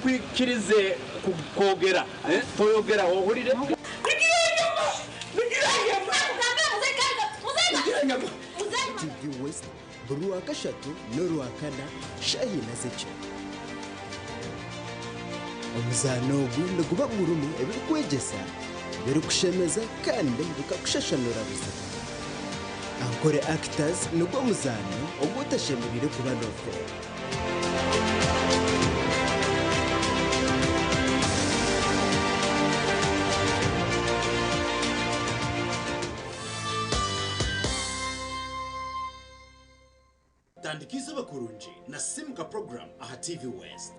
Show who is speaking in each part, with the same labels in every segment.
Speaker 1: nkwikirize kogera toyogera ohurire
Speaker 2: TV West Burua Kashatu Norua Kana Shahi Nazeche Omuzano gundo kuba murumu ebiri kwegesa biri kushemeza kandi bikakushashanura busa Ankore actors nubwo muzano ogutashemurire kuba nofe
Speaker 3: Tandikisa bakurunji na Simka program aha TV West.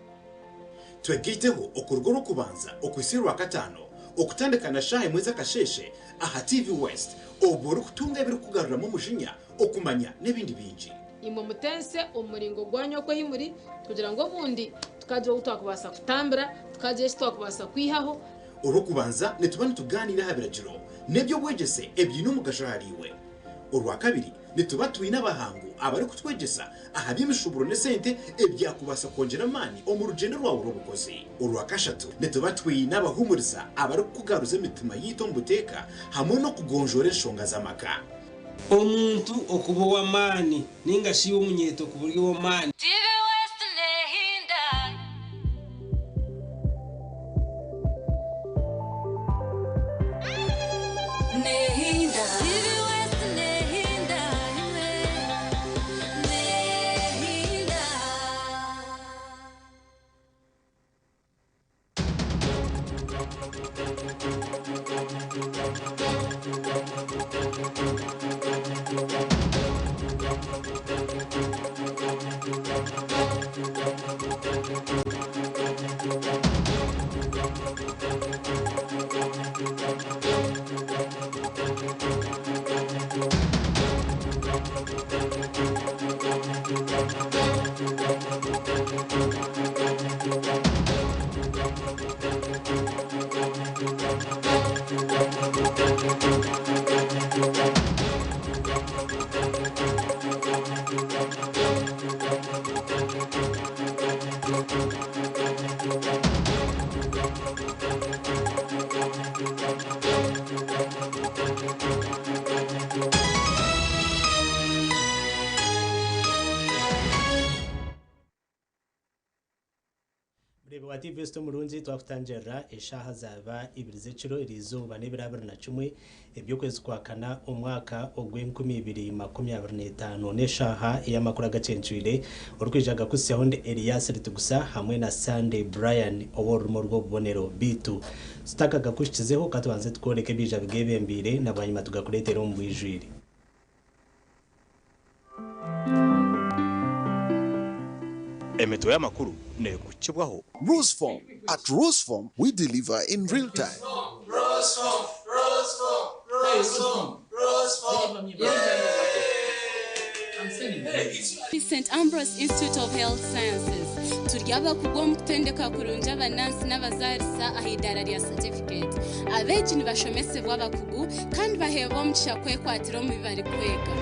Speaker 3: Twegiteho okurugoro kubanza okwisirwa katano okutandikana shahe mweza kasheshe aha TV West oboro kutunga ebiri kugarura mu mujinya okumanya nebindi binji.
Speaker 4: Imo mutense umuringo gwanyo ko himuri kugira ngo bundi tukaje utwakubasa kutambira tukaje twakubasa kwihaho
Speaker 3: Urukubanza netubani tuganira habiragiro nebyo bwegese ebyino mugashahariwe. Urwa kabiri nitubatuye n'abahangu abari kutwegesa ahabyimishuburo ne sente ebyakubasa kongera mani omurugendo rwawo rubukoze. Urwa kashatu nitubatuye n'abahumuriza abari kugaruza imitima yito mbuteka hamwe no kugonjora enshonga z'amaka.
Speaker 5: Omuntu okubo wa mani ninga shiwo munyeto ku buryo wa mani.
Speaker 6: Wa TV sto murunzi twakutanjera eshaha zaba ibirizeciro irizuba n'ibirabira na 10 ebyo kwezi kwakana umwaka ogwe2025 neshaha y'amakuru agacencwire urukwijaga kusyaho nde Elias Ritugusa hamwe na Sunday Brian oborumo rwo bonero bitu stakaga kushizeho katubanze tkoreke bija bigebembire nabanyuma tugakuretera mu bwijwire
Speaker 3: Emeto y'amakuru ne kukibwaho.
Speaker 7: Roseform. At Roseform, we deliver in real time.
Speaker 8: St. Ambrose Institute of Health Sciences. Turyaba kugwa mutendeka kurunja abanansi n'abazarisa ahidara rya certificate. Abeji ni bashomese bw'abakugu kandi bahebo mukisha kwekwatiro mu bibari kwega.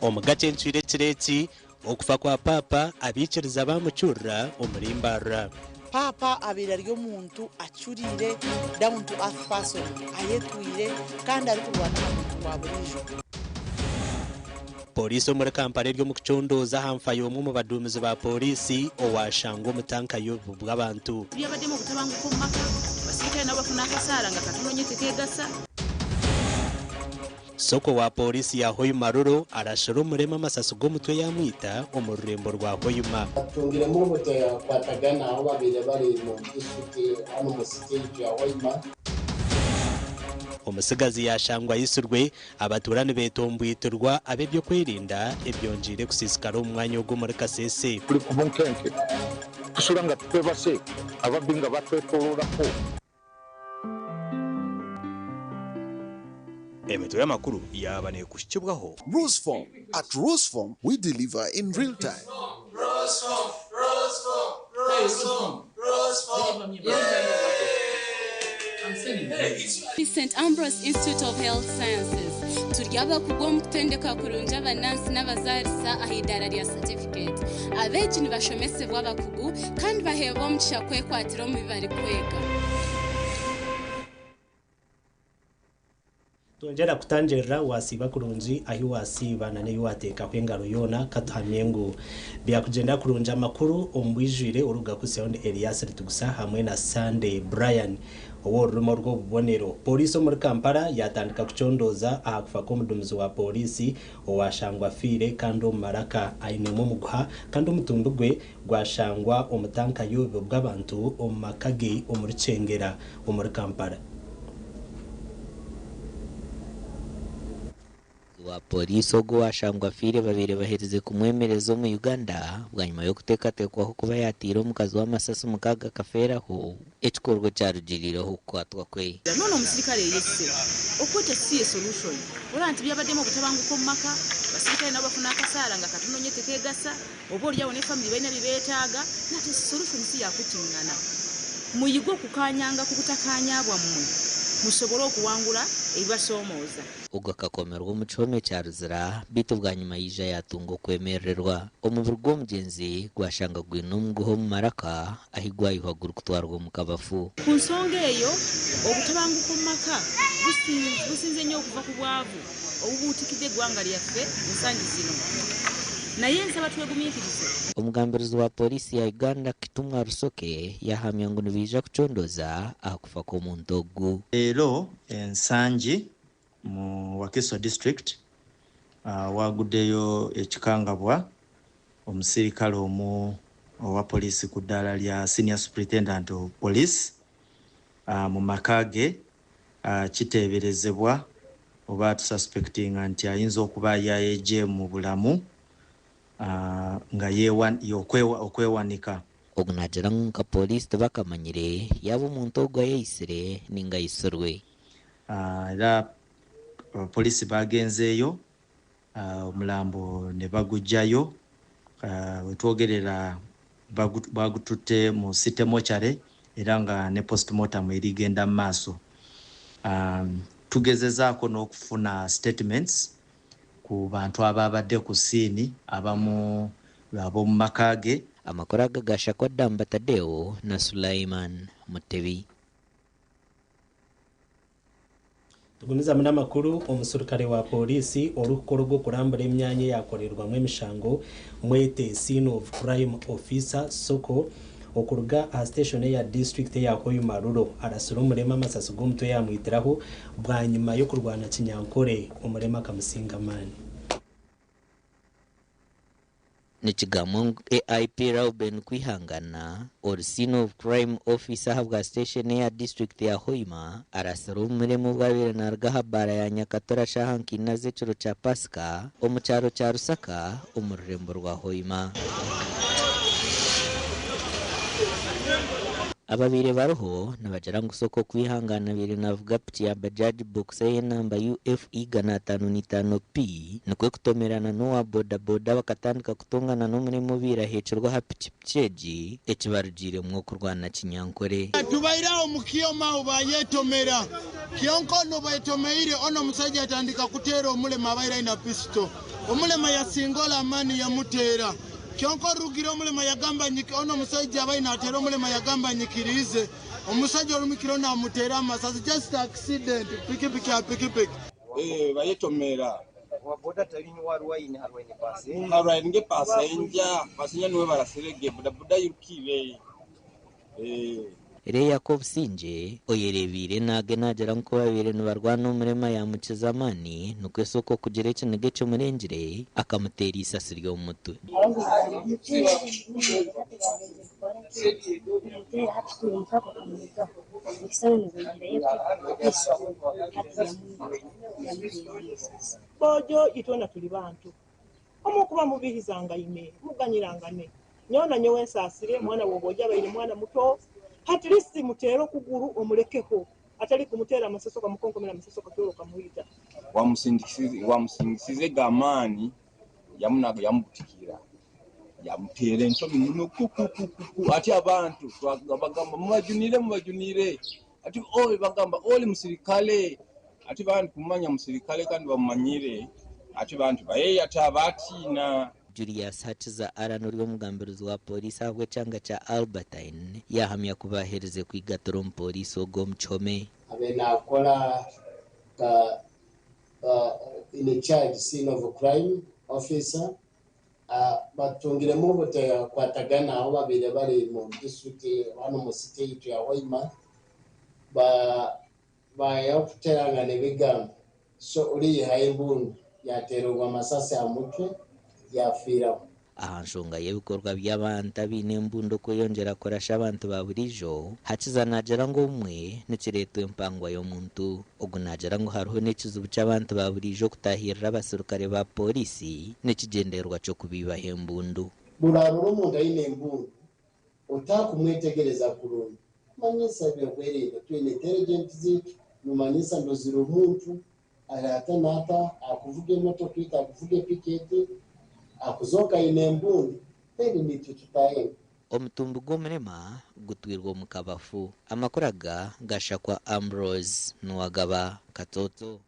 Speaker 6: Omugace ntwire kireti okufa kwa papa abikiriza bamucyura umurimbara.
Speaker 9: Papa abira ryo muntu acyurire down to earth person ayetuire kandi ari kurwana n'umuntu waburijo.
Speaker 6: Polisi muri kampani ryo mu kucondoza hamfaye umwe mu badumizi ba polisi owashango mutanka y'ubu bw'abantu.
Speaker 10: Byabademo gutabangu ko maka basikaye n'abafuna kasara nga katunonye tekegasa.
Speaker 6: Soko wa polisi ya Hoyumaruro arashoro murema amasasu go mutwe yamwita umururembo rwa Hoyuma.
Speaker 11: Tungire mu moto ya kwatagana aho babire bari mu isuti hano mu stage ya Hoyuma.
Speaker 6: Umusigazi yashangwa yisurwe abaturane betombuyiturwa abebyo kwirinda ebyonjire kusisikara umwanya wo muri kasese.
Speaker 12: Kuri kumunkenke kusuranga twebase ababinga batwetorora ko.
Speaker 3: Emeto y'amakuru yabane kushikibwaho.
Speaker 7: Roseform. At Roseform, we deliver in real time.
Speaker 10: Roseform.
Speaker 8: St Ambrose Institute of Health Sciences turyaba kugom kutendeka kurunja abanansi n'abazarisa ahidara rya certificate abeji nibashomesebwa abakugu kandi baheba omugisha kwekwatira mu bibari kwega.
Speaker 6: Tuonjera kutanjera wasiba kurunji ahi wasiba na neyo wateka kwengaro yona katamengo bya kugenda kurunja makuru ombwijire uruga ku Sound Elias Ritugusa hamwe na Sunday Brian oworumo rwo bubonero. Polisi muri Kampala yatandika kucondoza akufa ko mudumuzi wa polisi owashangwa fire kandi omaraka ainemo muguha kandi omutundugwe gwashangwa omutanka yobe bw'abantu omakage omuricengera omuri Kampala.
Speaker 13: wa polisi ogo washangwa fire babiri bahereze kumwemerezo mu Uganda bwanyuma yo kutekatekwaho kuba yatira omukazi w'amasasu mukaga kaferaho ekikorwa cyarugiriraho kwatwa kwe.
Speaker 10: Nono omusirikale yesse okwete siye solution olanti byabademo kutabanguko mumaka basirikale nabo bafuna akasala nga katono nyete kegasa oba olyawo ne family bayina bibeetaaga nate solution si yakutingana muyigo kukanyanga kukutakanyabwa mmwe musobora okuwangula ebibasomooza.
Speaker 13: Ubwo akakomerwa mu cyome cya Ruzira bitu bwanyuma yija yatungo kwemererwa omubiri gw'omugenzi gwashanga gwinumguho mu maraka ahigwa yuhaguru kutwarwa mu kabafu.
Speaker 10: Ku nsonga eyo obutabanguko mu maka businze nnyo okuva ku bwavu obubuutikidde eggwanga lyaffe ensangi zino naye nsaba twegumiikirize.
Speaker 13: Omugambirizi wa polisi ya Uganda Kitumwa Rusoke yahamya ngu nibija kucondoza akufa k'omuntu ogu.
Speaker 14: Leero ensangi mu Wakiso district waguddeyo ekikangabwa omusirikale omu owa polisi ku ddala lya senior superintendent of police mu makage kiteeberezebwa oba tususpectinga nti ayinza okuba yayeje mu bulamu nga okwewanika.
Speaker 13: Ogunagira nka polisi tebakamanyire yaba omuntu ogu ayeyisire ninga yisorwe.
Speaker 14: Era polisi bagenzeeyo omulambo ne bagujjayo wetwogerera bagututte mu city mortuary era nga ne postmortem erigenda mu maaso. Tugezezaako n'okufuna statements ku bantu ababadde ku siini abamu ab'omu makage.
Speaker 13: Amakuru agagasha kwa Damba Tadeo na Sulaiman Mutebi.
Speaker 6: Tugumiza muna makuru omusirikale wa polisi orukoro rwo kurambura emyanya yakorerwamwe emishango mwete scene of crime officer soko okuruga a station ya district ya Hoima Ruro arasura umurema amasasu g'umutwe yamwitiraho bwanyuma yo kurwana kinyankore umurema kamusingamani.
Speaker 13: Nichigamo AIP Rauben Kwihangana or scene of crime officer habwa station ya district ya Hoima arasara umuremo bwabire narga habara ya Nyakatora shahanki naze ciro cha Pasika omucyaro cya Rusaka umurembo rwa Hoima. Ababire baroho nabajara ngusoko Kwihangana bire navuga piti ya Bajaj box ye namba UFE gana 55P nikwe kutomerana n'uwa boda bakatandika kutongana n'umurimo bira hecurwa hapichijeji ekibarugire mwo kurwana kinyankore.
Speaker 15: Tubairaho mukiyoma obayetomera kionkono bayetomeire ono musajja atandika kutera omulema abaira ina pisto omulema yasingola mani ya mutera kyonko rugiro omulema yagamba nyiki ono musajja abaina atera omulema yagamba nyikirize omusajja olumikiro na mutera amasasi just accident pikipiki
Speaker 1: bayetomera
Speaker 16: waboda talinyi warwaine
Speaker 1: harwaine pasenja niwe baraserege buda yukire
Speaker 13: Ere Yakob Sinje oyerebire nage nagera nko babire nibarwana umurema ya mukizamani nuko soko kugere kinege cyo murengire akamutera isasi ryo mu mutwe.
Speaker 17: Bojo itona tuli bantu omukuba mubihizanga ime muganyirangane nyona nyowe nsasire mwana woboja bayire mwana muto hatirisi mutero kuguru omulekeho atali kumutera amasaso kamukonkomera amasaso katoro kamuhita
Speaker 1: wamusingisize gamani yamunaga yamubutikira yamutere nsomi muno kuku ati abantu twagamba mubajunire ati oli bagamba oli musirikale ati bantu kumanya musirikale kandi bamumanyire ati bantu baye atabatina.
Speaker 13: Julius Hachiza arano ry'omugambiruzi wa polisi ahwe cyanga cha Albertine yahamya kubahereze kwigatoro polisi ogo mchome
Speaker 11: abenakola in charge scene of crime officer batungiremo bote kwatagana aho babire bari mu district hano mu state ya Hoima ba yakuteranga nebigamba so uri hayimbundu yaterwa amasasi amutwe yafira
Speaker 13: ahanshonga y'ibikorwa by'abantu bin'embundo ko yongera korasha abantu baburijo Hachiza najera ngo umwe n'ikireto impangwa yo muntu ubwo najera ngo hariho n'ikizubu cy'abantu baburijo kutahirira abasirikare ba polisi n'ikigenderwa cyo kubiba hembundu
Speaker 11: buraruro mu ndayine embundu utakumwetegereza kurungi manyisa byakwereka twine intelligent zitu numanyisa ndoziro umuntu aratanata akuvuge moto kwita akuvuge piketi akuzoka inembundu tedi nitu tutaye
Speaker 13: omutumbu gw'omurema gutwirwa mu kabafu amakuraga gashakwa Ambrose nuwagaba Katoto.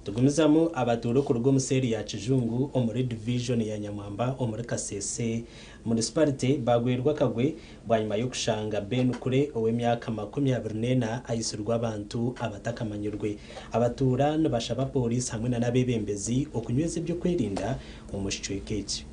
Speaker 6: tugumizamo abaturo ku rugo museri ya Kijungu omuri division ya Nyamwamba omuri Kasese municipality bagwirwa kagwe bwanyuma yo kushanga Ben kure ow'emyaka 24 ayisurwa abantu abatakamanyurwe abatura nabashaba police hamwe na nabebembezi okunyweza byo kwerinda umushicwekeki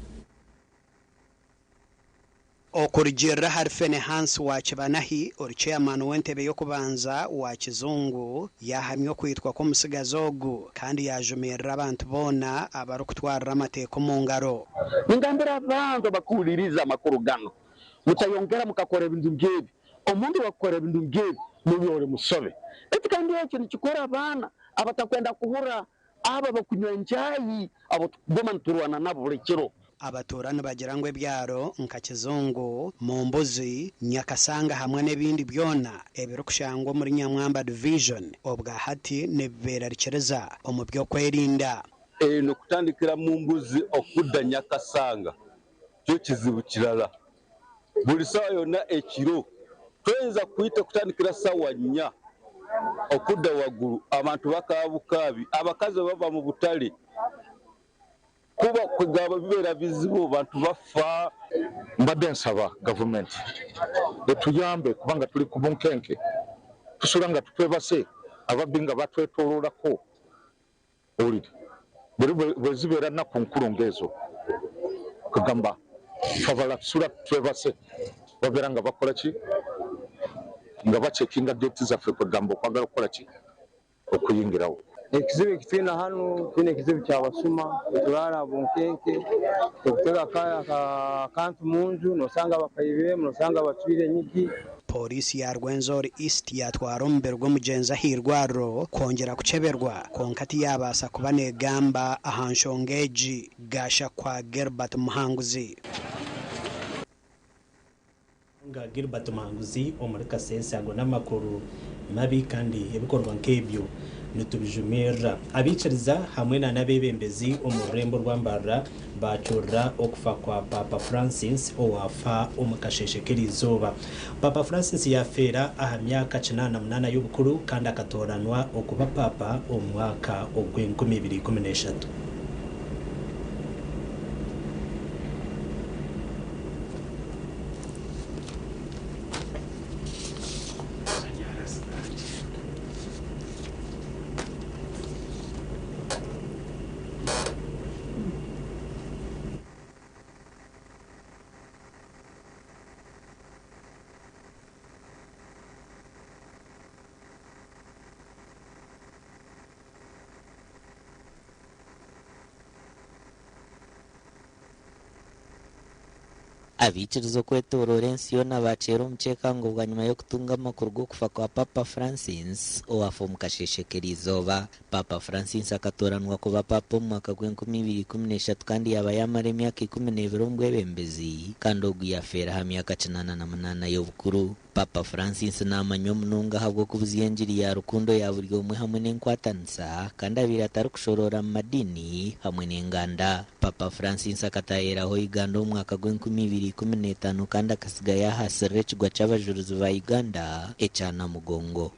Speaker 18: okurigirra harfene Hans wa Kibanahi or chairman w'entebe yo kubanza wa Kizungu yahamye kwitwa ko musigazogu kandi yajumirira abantu bona abarukutwara amateko mu ngaro
Speaker 12: ingambira abantu bakuliriza amakuru gano mutayongera mukakora ibintu byebi omuntu bakora ibintu byebi mubiyore musobe eti kandi ikintu kikora abana abatakwenda kuhura aba bakunywa njayi abo bomanturwana nabo buri kiro
Speaker 18: abaturana bagira ngo ebyaro nka Kizungu mu Mbuzi Nyakasanga hamwe n'ebindi byona ebiro kushangwa muri Nyamwamba division obwa hati nebera rikereza omubyo kwerinda
Speaker 19: no kutandikira mu Mbuzi okudda Nyakasanga cyo kizibu kirala buli sawa yona ekiro twenza kuita kutandikira sawa nya okudda waguru abantu bakabukabi abakazi bava mu butale kuba kugaba bibera bizibu bantu bafa
Speaker 12: mbadde nsaba government etuyambe kubanga tuli ku bunkenke tusulanga tutwebase ababinga batwetololako olidi bwe zibeera nnaku nkulu ngezo kugamba fabala tusula twebase babeera nga bakola ki nga bacekinga gate zaffe kugamba okwagala okukola ki okuyingirawo
Speaker 20: ekizibu ekitwina hano twine ekizibu kyabasuma turara bunkenke okutega kaya kantu munju nosanga bakayibiremu nosanga batwire enyigi
Speaker 18: polisi ya Rwenzori East yatwara omubeero gw'omugenzi ahirwaro kongera kuceberwa konkati yabasa kuba negamba ahanshonga egi gasha kwa Gilbert Muhanguzi
Speaker 6: nga Gilbert Muhanguzi omuri Kasese ago n'amakuru mabi kandi ebikorwa nk'ebyo nitubijumira abicariza hamwe na nabebembezi omurembo rwambara bacurra okufa kwa Papa Francis owafa omukasheshekeri izuba Papa Francis yafera aha myaka 98 y'obukuru kandi akatoranwa okuba papa omwaka ogw'2013
Speaker 13: abicirizo kwetorora ensiyona bacera omukyeka ngo bwanyuma yo kutunga amakuru go kufa kwa Papa Francis owafa omukasheshekeri izoba Papa Francis akatoranwa kuba papa mu mwaka gw'2013 kandi yaba yamara emyaka 12 mu bwebembezi kandi ogu yafera ha myaka 98 y'obukuru Papa Francis namanya munonga habwo kubuziyenjiri ya rukundo ya buri umwe hamwe n'enkwatanisa kandi abiri atari kushorora mu madini hamwe n'enganda. Papa Francis akataheraho Uganda mu mwaka gw'2015 kandi akasiga yahasira ekigwa cy'abajuruzi ba Uganda ecyana mugongo.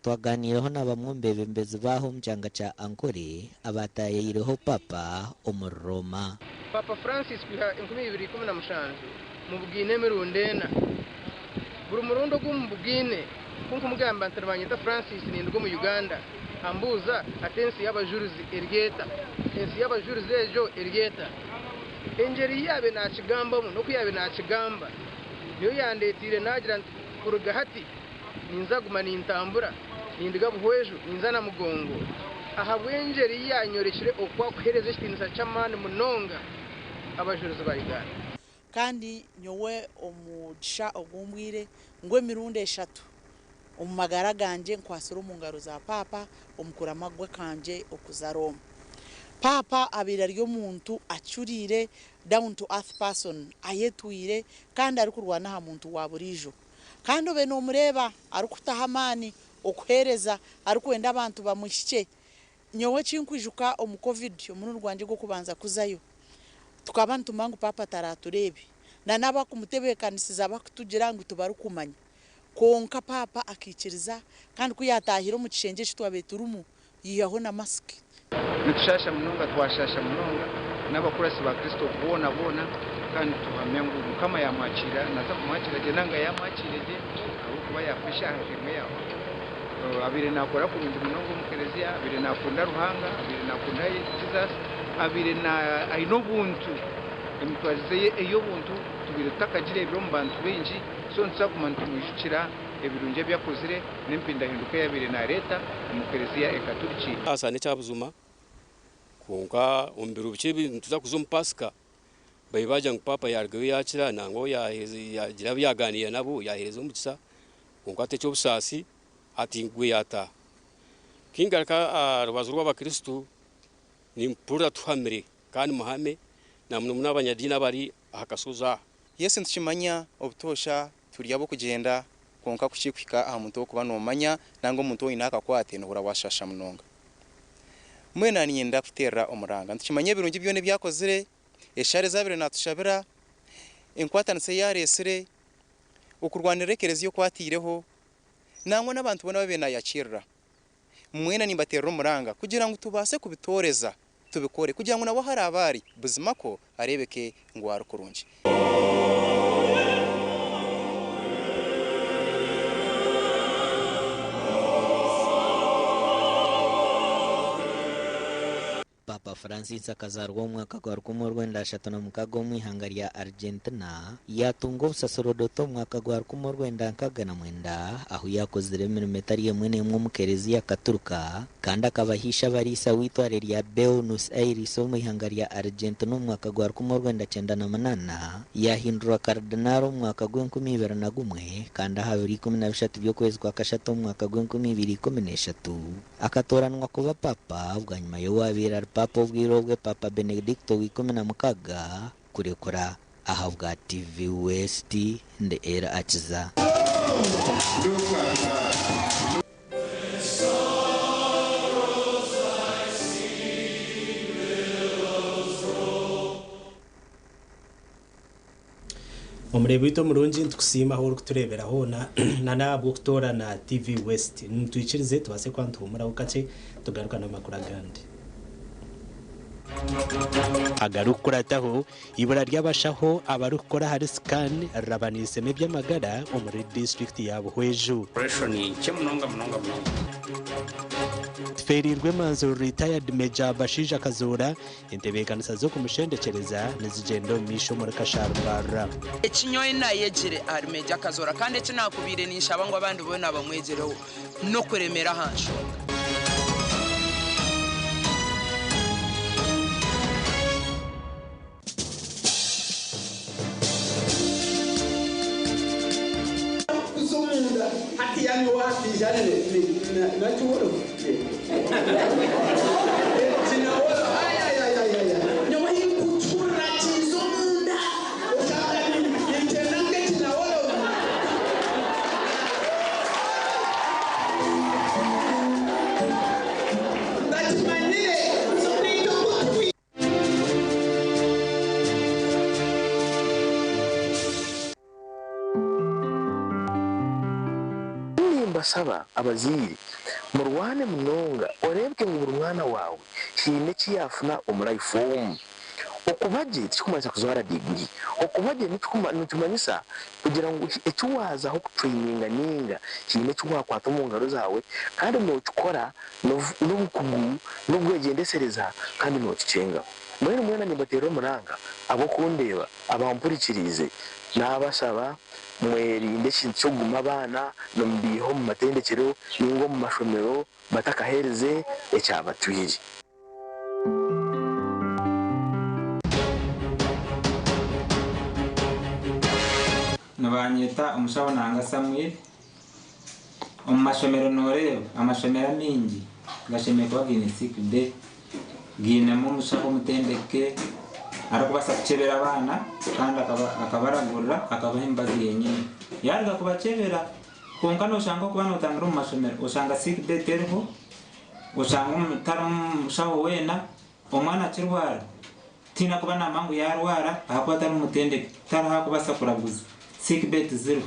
Speaker 13: Twaganiraho n'abamwumbebembezi baho mu cyanga cya Ankole abatayeyireho Papa Omuroma.
Speaker 21: Papa Francis kwiha 2015 mu bugine mirundena buri murundo gw'umubugine kunko mugamba ntarabanyita Francis nindwo mu Uganda ambuza atensi y'abajuruzi ergeta ensi y'abajuruzi ejo ergeta engeri yabe nakigamba no kuyabe nakigamba niyo yandetire nagira kuruga hati ninzaguma nintambura nindiga buhwejo ninzana mugongo aha bwengeri yanyorekire okwa kuhereza ikinisa cy'amani munonga abajuruzi ba Uganda
Speaker 9: kandi nyowe omugisha ogumbwire ngwe mirundi 3 omumagara ganje nkwasira mu ngaro za Papa omukuramagwe kanje okuza Roma. Papa abira ryo muntu acyurire down to earth person ayetwire kandi ari kurwana ha muntu wa burijo kandi obe no mureba ari kutahamani okuhereza ari kwenda abantu bamushike nyowe chinkwijuka omu covid omuntu rwanje go kubanza kuzayo tukabantu mangu Papa taraturebe na naba kumutebekanisiza bakutugira ngo tubaru kumanya konka Papa akikiriza kandi kuyatahira mu kishenge cy'twabeturumu yiyaho na mask
Speaker 21: nitushasha munonga twashasha munonga n'abakurasi ba Kristo bona kandi tuhamya ngo mukama yamwakira naza kumwakira je nanga yamwakirije abo kuba yafisha hafime yaho abire nakora ku bintu munongo mu Keleziya abire nakunda Ruhanga abire nakunda Jesus abire na aino buntu emutwaziye eyo buntu tubire takagire ibiro mu bantu benji so nsakumantu mwishikira ebirunje byakozire nempinda hinduka yabire na leta mu Keleziya ekatoliki
Speaker 22: asane cyabuzuma kunga umbiru bikibi tuza kuzum Pasika bayibaja ngo Papa yargawe yakira nango yagira byaganiye nabo yahereza umukisa kunga atecyo busasi ati ngwe yata kingaraka abazu rw'abakristo ni mpura tuhamire kandi muhame na muno n'abanyadini bari ahakasoza
Speaker 23: Yesu ntukimanya obutosha turiyabo kugenda konka kukikwika aha muntu okuba nomanya nango muntu inaka kwate no washasha munonga mwena niyenda kutera omuranga ntukimanye birungi byone byakozire eshare zabire natushabira enkwatanise yaresire okurwanirekereza yo kwatireho nangwa n'abantu bona babena yakirira mwena nimbatera omuranga kugira ngo tubase kubitoreza tubikore kugira ngo nabo hari abari buzima ko arebeke ngo warukurunje
Speaker 13: Papa Francis akazarwa mu mwaka gwa 1936 mu ihanga rya Argentina yatunga ubusasorodoto mu mwaka gwa 1949 aho yakozere imirimo itari yemwe n'imwe mu Keleziya Katolika kandi akabahisha barisa witware rya Buenos Aires mu ihanga rya Argentina mu mwaka gwa 1998 yahindura kardinalo mu mwaka gwa 2021 kandi aha 2013 byo kwezi kwa kashatu mu mwaka gwa 2013 akatoranwa kuba papa bwa nyuma yo wabira Papa ubwirobwe Papa Benedicto w'ikuminamukaga kurekura ahabwa TV West nde era akiza
Speaker 6: omurebe wito murungi ntukusima aho kuturebera hona na nabwo kutora na TV West ntwikirize tubase kwantumura ukace tugarukana makuru agandi agarukurataho ibura ry'abashaho abarukora hari scan rabaniseme by'amagara muri district ya Buhweju Ferirwe manzo retired Major Bashija Kazura intebekanisa zo kumushendekereza nizigendo misho muri kasharubara
Speaker 24: ekinyoye nayegere ari Major Kazura kandi kinakubire nishaba ngo abandi bo nabamwegereho no kuremera hanshonga
Speaker 2: z'omunda hati yani wapi jane na chuo tinawala aya nyowe ikuchura chizomunda ushaka ni tenange tinawala
Speaker 3: basaba abaziri murwane munonga orebwe ngo umwana wawe hine kiyafuna umurayifomu okubaje tikumanya kuzwara degree okubaje nitumanyisa kugira ngo ekiwaza aho kutraininga ninga hine cywakwata mu ngaro zawe kandi no tukora n'ubukugu n'ubwegendesereza kandi no kicenga mwene mwana nimbatero muranga abo kundeba abampurikirize nabasaba mwerinde cyo guma abana no mbiho mu matendekero ningo mu mashomero batakahereze ecyabatwiri
Speaker 4: nabanyeta umushaho nanga Samuel umashomero noreba amashomero mingi gashemeye kwa ginisikude ginamo umushaho mutendeke arakubasa kuchebera abana kandi akabaragurira akabahimbazi yenyine yarga kubachebera konka no shanga kubana utangira mu mashomero ushanga sikde terho ushanga mutarum shaho wena umwana kirwara tina kubana mangu yarwara akwata mutendeke taraha kubasa kuraguza sikbet zero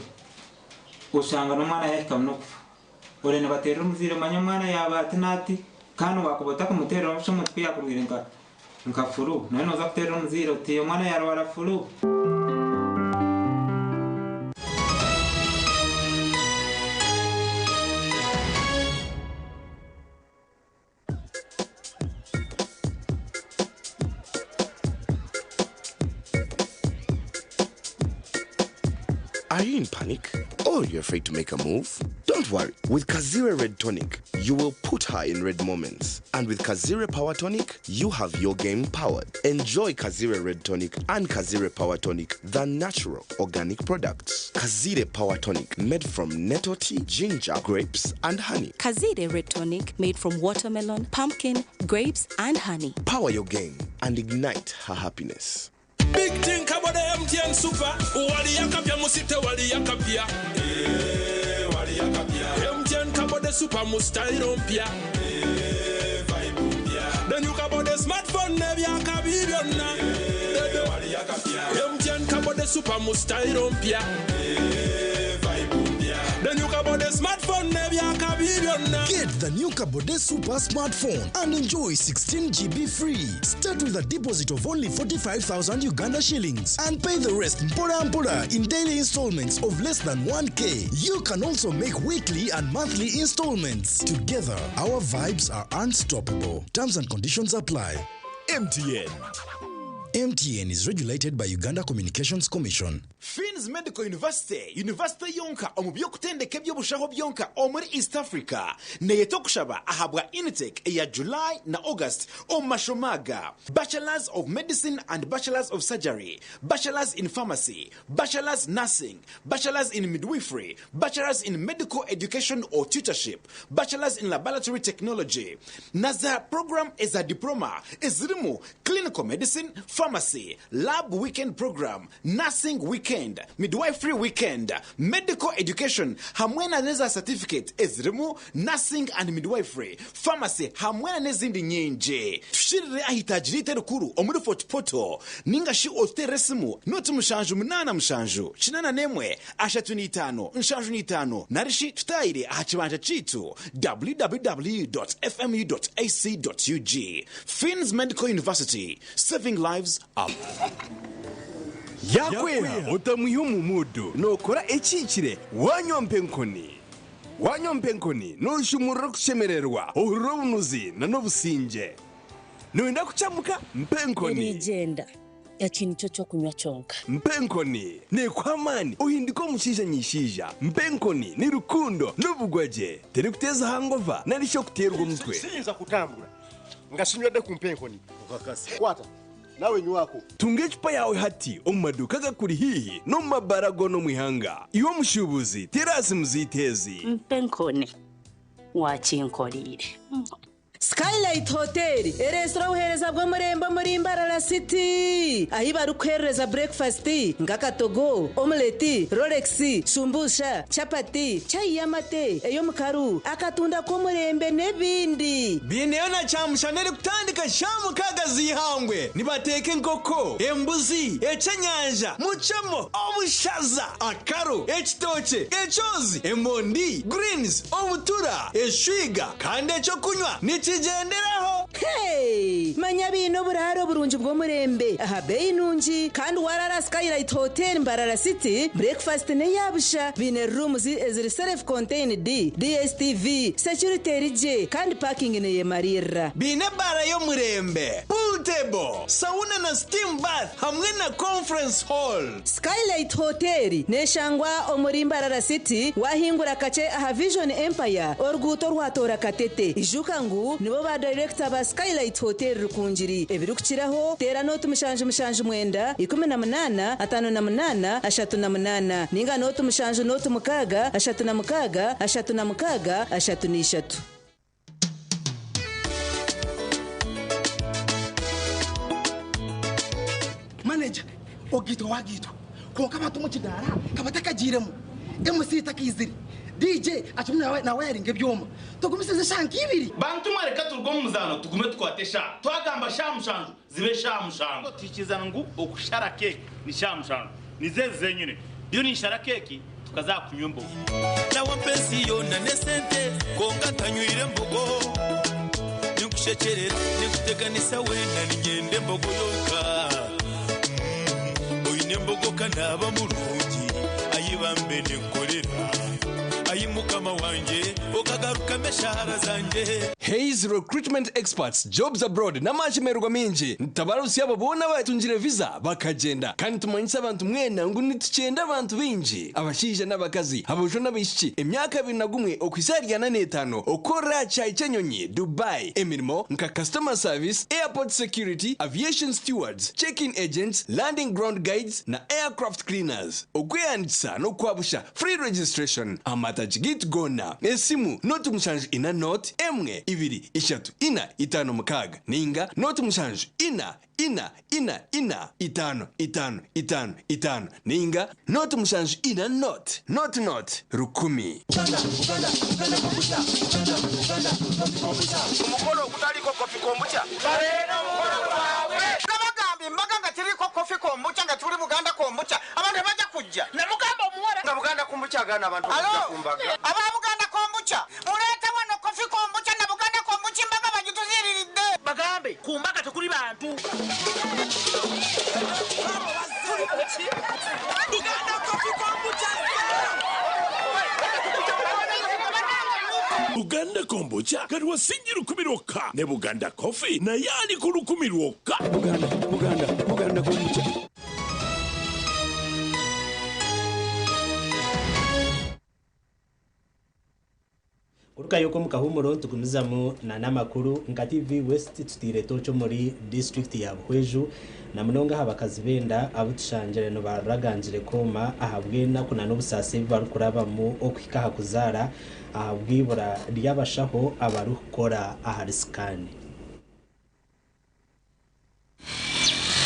Speaker 4: ushanga n'umwana yakamno ore nabatera umuzire manya mwana yabatinati kandi wakubota kumutera usho mutwe yakuruhirenga nkafuru nawe noza kutera umuzire uti umwana yarwara furu
Speaker 5: Are you in panic? Or you're afraid to make a move? Don't worry. With Kazire Red Tonic, you will put her in red moments. And with Kazire Power Tonic, you have your game powered. Enjoy Kazire Red Tonic and Kazire Power Tonic, the natural organic products. Kazire Power Tonic, made from nettle tea, ginger, grapes, and honey.
Speaker 25: Kazire Red Tonic, made from watermelon, pumpkin, grapes, and honey.
Speaker 5: Power your game and ignite her happiness.
Speaker 26: Big thing about the MTN Super. Wali yakapia musite wali yakapia. Wali yakapia. MTN kabo de super mustairo mpia. Vibe mpia. Then you kabo de smartphone nebi yakabibiona. Wali yakapia. MTN kabo de super mustairo mpia. Vibe mpia. Then you kabo de smartphone nebi yakabibiona.
Speaker 27: Get the new Kabode Super smartphone and enjoy 16 GB free. Start with a deposit of only 45,000 Uganda shillings and pay the rest mpora in daily installments of less than 1K. You can also make weekly and monthly installments. Together, our vibes are unstoppable. Terms and conditions apply. MTN. MTN is regulated by Uganda Communications Commission.
Speaker 28: Fins Medical University yonka omubyo kutendeka by'obushaho byonka omuri East Africa neyeto kushaba ahabwa intake ya July na August omashomaga Bachelors of Medicine and Bachelors of Surgery, Bachelors in Pharmacy, Bachelors Nursing, Bachelors in Midwifery, Bachelors in Medical Education or Tutorship, Bachelors in Laboratory Technology. Naza program is a diploma ezirimu Clinical Medicine, Pharmacy, Lab Weekend Program, Nursing Weekend, Midwifery Weekend, Medical Education, hamwena neza certificate ezirimu Nursing and Midwifery, Pharmacy, hamwena nezindi nyenje. Tushirire ahitajirite rukuru omuri Fort Poto, ningashi oteresimu, noti mushanju munana mushanju, chinana nemwe, ashatu nitano, nshanju nitano, narishi tutayire ahachibanja chitu, www.fmu.ac.ug. Fins Medical University, saving lives up.
Speaker 29: Yakweha utamuhimu mudu nokora echikire wanyompenkoni noshumura kushemererwa urubunuzi na nobusinje noenda kuchamuka mpenkoni
Speaker 30: igenda yakintu cyo kunywa cyonka
Speaker 29: mpenkoni ne kwamani uhindiko mushija nyishija mpenkoni ni rukundo n'ubugwaje teri kuteza hangova narisho kuterwa umutwe
Speaker 31: sinza kutambura ngashimye de kumpenkoni ukakasi kwata
Speaker 27: nawe nywako
Speaker 29: tunga icupa yawe hati mu maduka gakuri hihi no mu mabarago no mu ihanga iwo mushubuzi terasi muzitezi
Speaker 30: mpenkone wakinkorire
Speaker 1: Skylight Hotel, restaurant uhereza bwo murembo muri Mbarara City. Ahi barukereza breakfast, ngakatogo, omelette, Rolex, shumbusha, chapati, chai yamate, eyo mukaru, akatunda ko murembe nebindi.
Speaker 29: Bineona chamushanere kutandika shamu kagazi ihangwe. Nibateke nkoko, embuzi, ecanyanja, muchamo, obushaza, akaro, ekitoche, echozi, emondi, greens, obutura, eshwiga, kandi echo kunywa. Nichigenderaho.
Speaker 1: Hey, manya bino buraro burunji bwo murembe. Aha bei nunji kandi warara Skylight Hotel Mbarara City. Breakfast ne yabusha. Bine rooms is self contained DSTV, security rije kandi parking ne yemarira.
Speaker 29: Bine bara yo murembe. Pool table, sauna na steam bath hamwe na conference hall.
Speaker 1: Skylight Hotel ne shangwa omuri Mbarara City wahingura kace aha Vision Empire orguto rwatora katete. Ijukangu nibo ba director ba Skylight Hotel rukunjiri ebirukiraho tera note mushanje mwenda 18 58 38 ninga note mushanje note mukaga 36 36 33.
Speaker 7: Manager ogito wagito konka batu mu kidara kabatakagiremo MC takiziri DJ achumwe nawe yaringe byoma tugumiseze shanki ibiri
Speaker 8: bantu mareka turwo muzano tugume twatesha twagamba shamushanju zibe shamushanju tikizana ngo okushara cake ni shamushanju nizeze nyine byo ni shara cake tukazakunywa mbogo
Speaker 26: nawe pensiyo na nesente konga tanywire mbogo nikushekerera nikuteganisa wenda ningende mbogo yoka oyine mbogo kanaba mulungi ayibambe nekorera ayimukama wanje okagaruka meshahara zanje.
Speaker 29: Hayes Recruitment Experts Jobs Abroad n'amachemerwa minji ntabarusi abo bona batunjire visa bakagenda kandi tumanyisa abantu mwena ngo nitucenda abantu binji abashije n'abakazi abojo n'abishiki emyaka 21 okwisarya na 5 okora chai chenyonyi Dubai emirimo nka customer service, airport security, aviation stewards, check-in agents, landing ground guides na aircraft cleaners. Okweyandisa no kwabusha free registration amatagit gona esimu note mushanju ina note emwe ibiri ishatu ina itano mukaga ninga note mushanju ina itano ninga note mushanju ina note rukumi.
Speaker 8: umukoro utaliko kofi kombucha barena umukoro wawe nabagambi mbaganga tiriko kofi kombucha ngaturi Buganda kombucha abantu baje kujja namugamba umuwara na Buganda kombucha gana abantu baje kumbaga aba Buganda kombucha mureta wano kofi kombucha na Buganda kombucha mbaga bagituziriride bagambe kumbaga tukuri bantu Buganda kofi kombucha
Speaker 26: Buganda kombucha kari wasingira kumiroka ne Buganda coffee na yali kurukumiroka
Speaker 29: Buganda kombucha.
Speaker 6: Kuruka yuko mukahumuro tugumizamu na namakuru nga TV West tutire tocho muri district ya Bweju na munonga habakazi benda abutushanjere no baraganjire koma ahabwena kuna n'ubusase barukuraba mu okwikaha kuzara ahabwibura ryabashaho abarukora ahariskani.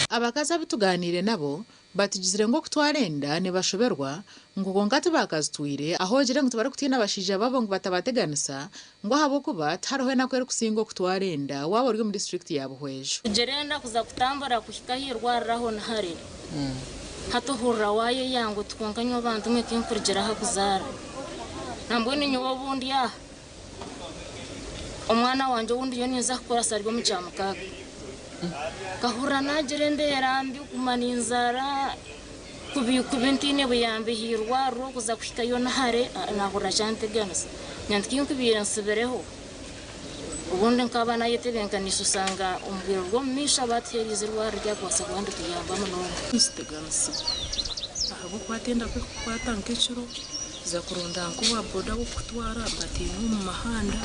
Speaker 10: Abakazi abituganire nabo batugizire ngo kutwarenda ne bashoberwa ngo gongati bakazitwire aho gire ngo tubare kutina bashije babo ngo batabateganisa ngo habo kuba tarohe nakwere kusingo kutwarenda wabo ryo mu district ya Buhwejo
Speaker 11: gerenda kuza kutambara kushika hirwararaho na hari hato hurra waye yango tukonganywa abantu mwe kinkurigera hakuzara nambwe ni nyobo bundi ya omwana wanje wundi yo niza kukora sarwo mu cyamukaga kahura nagerende yarambi kumaninzara kubintine buyambi hirwa ro kuza kushika yo nahare nahura jante ganas nyantikin kubira nsibereho ubundi nkaba nayetebenkanisha usanga umbwiro rwo misha baterize rwari rya kwasa kwandi kuyamba muno nstegansi ahabo kwatenda kwatanka iciro za kurunda nkuba boda wo kutwara bati mu mahanda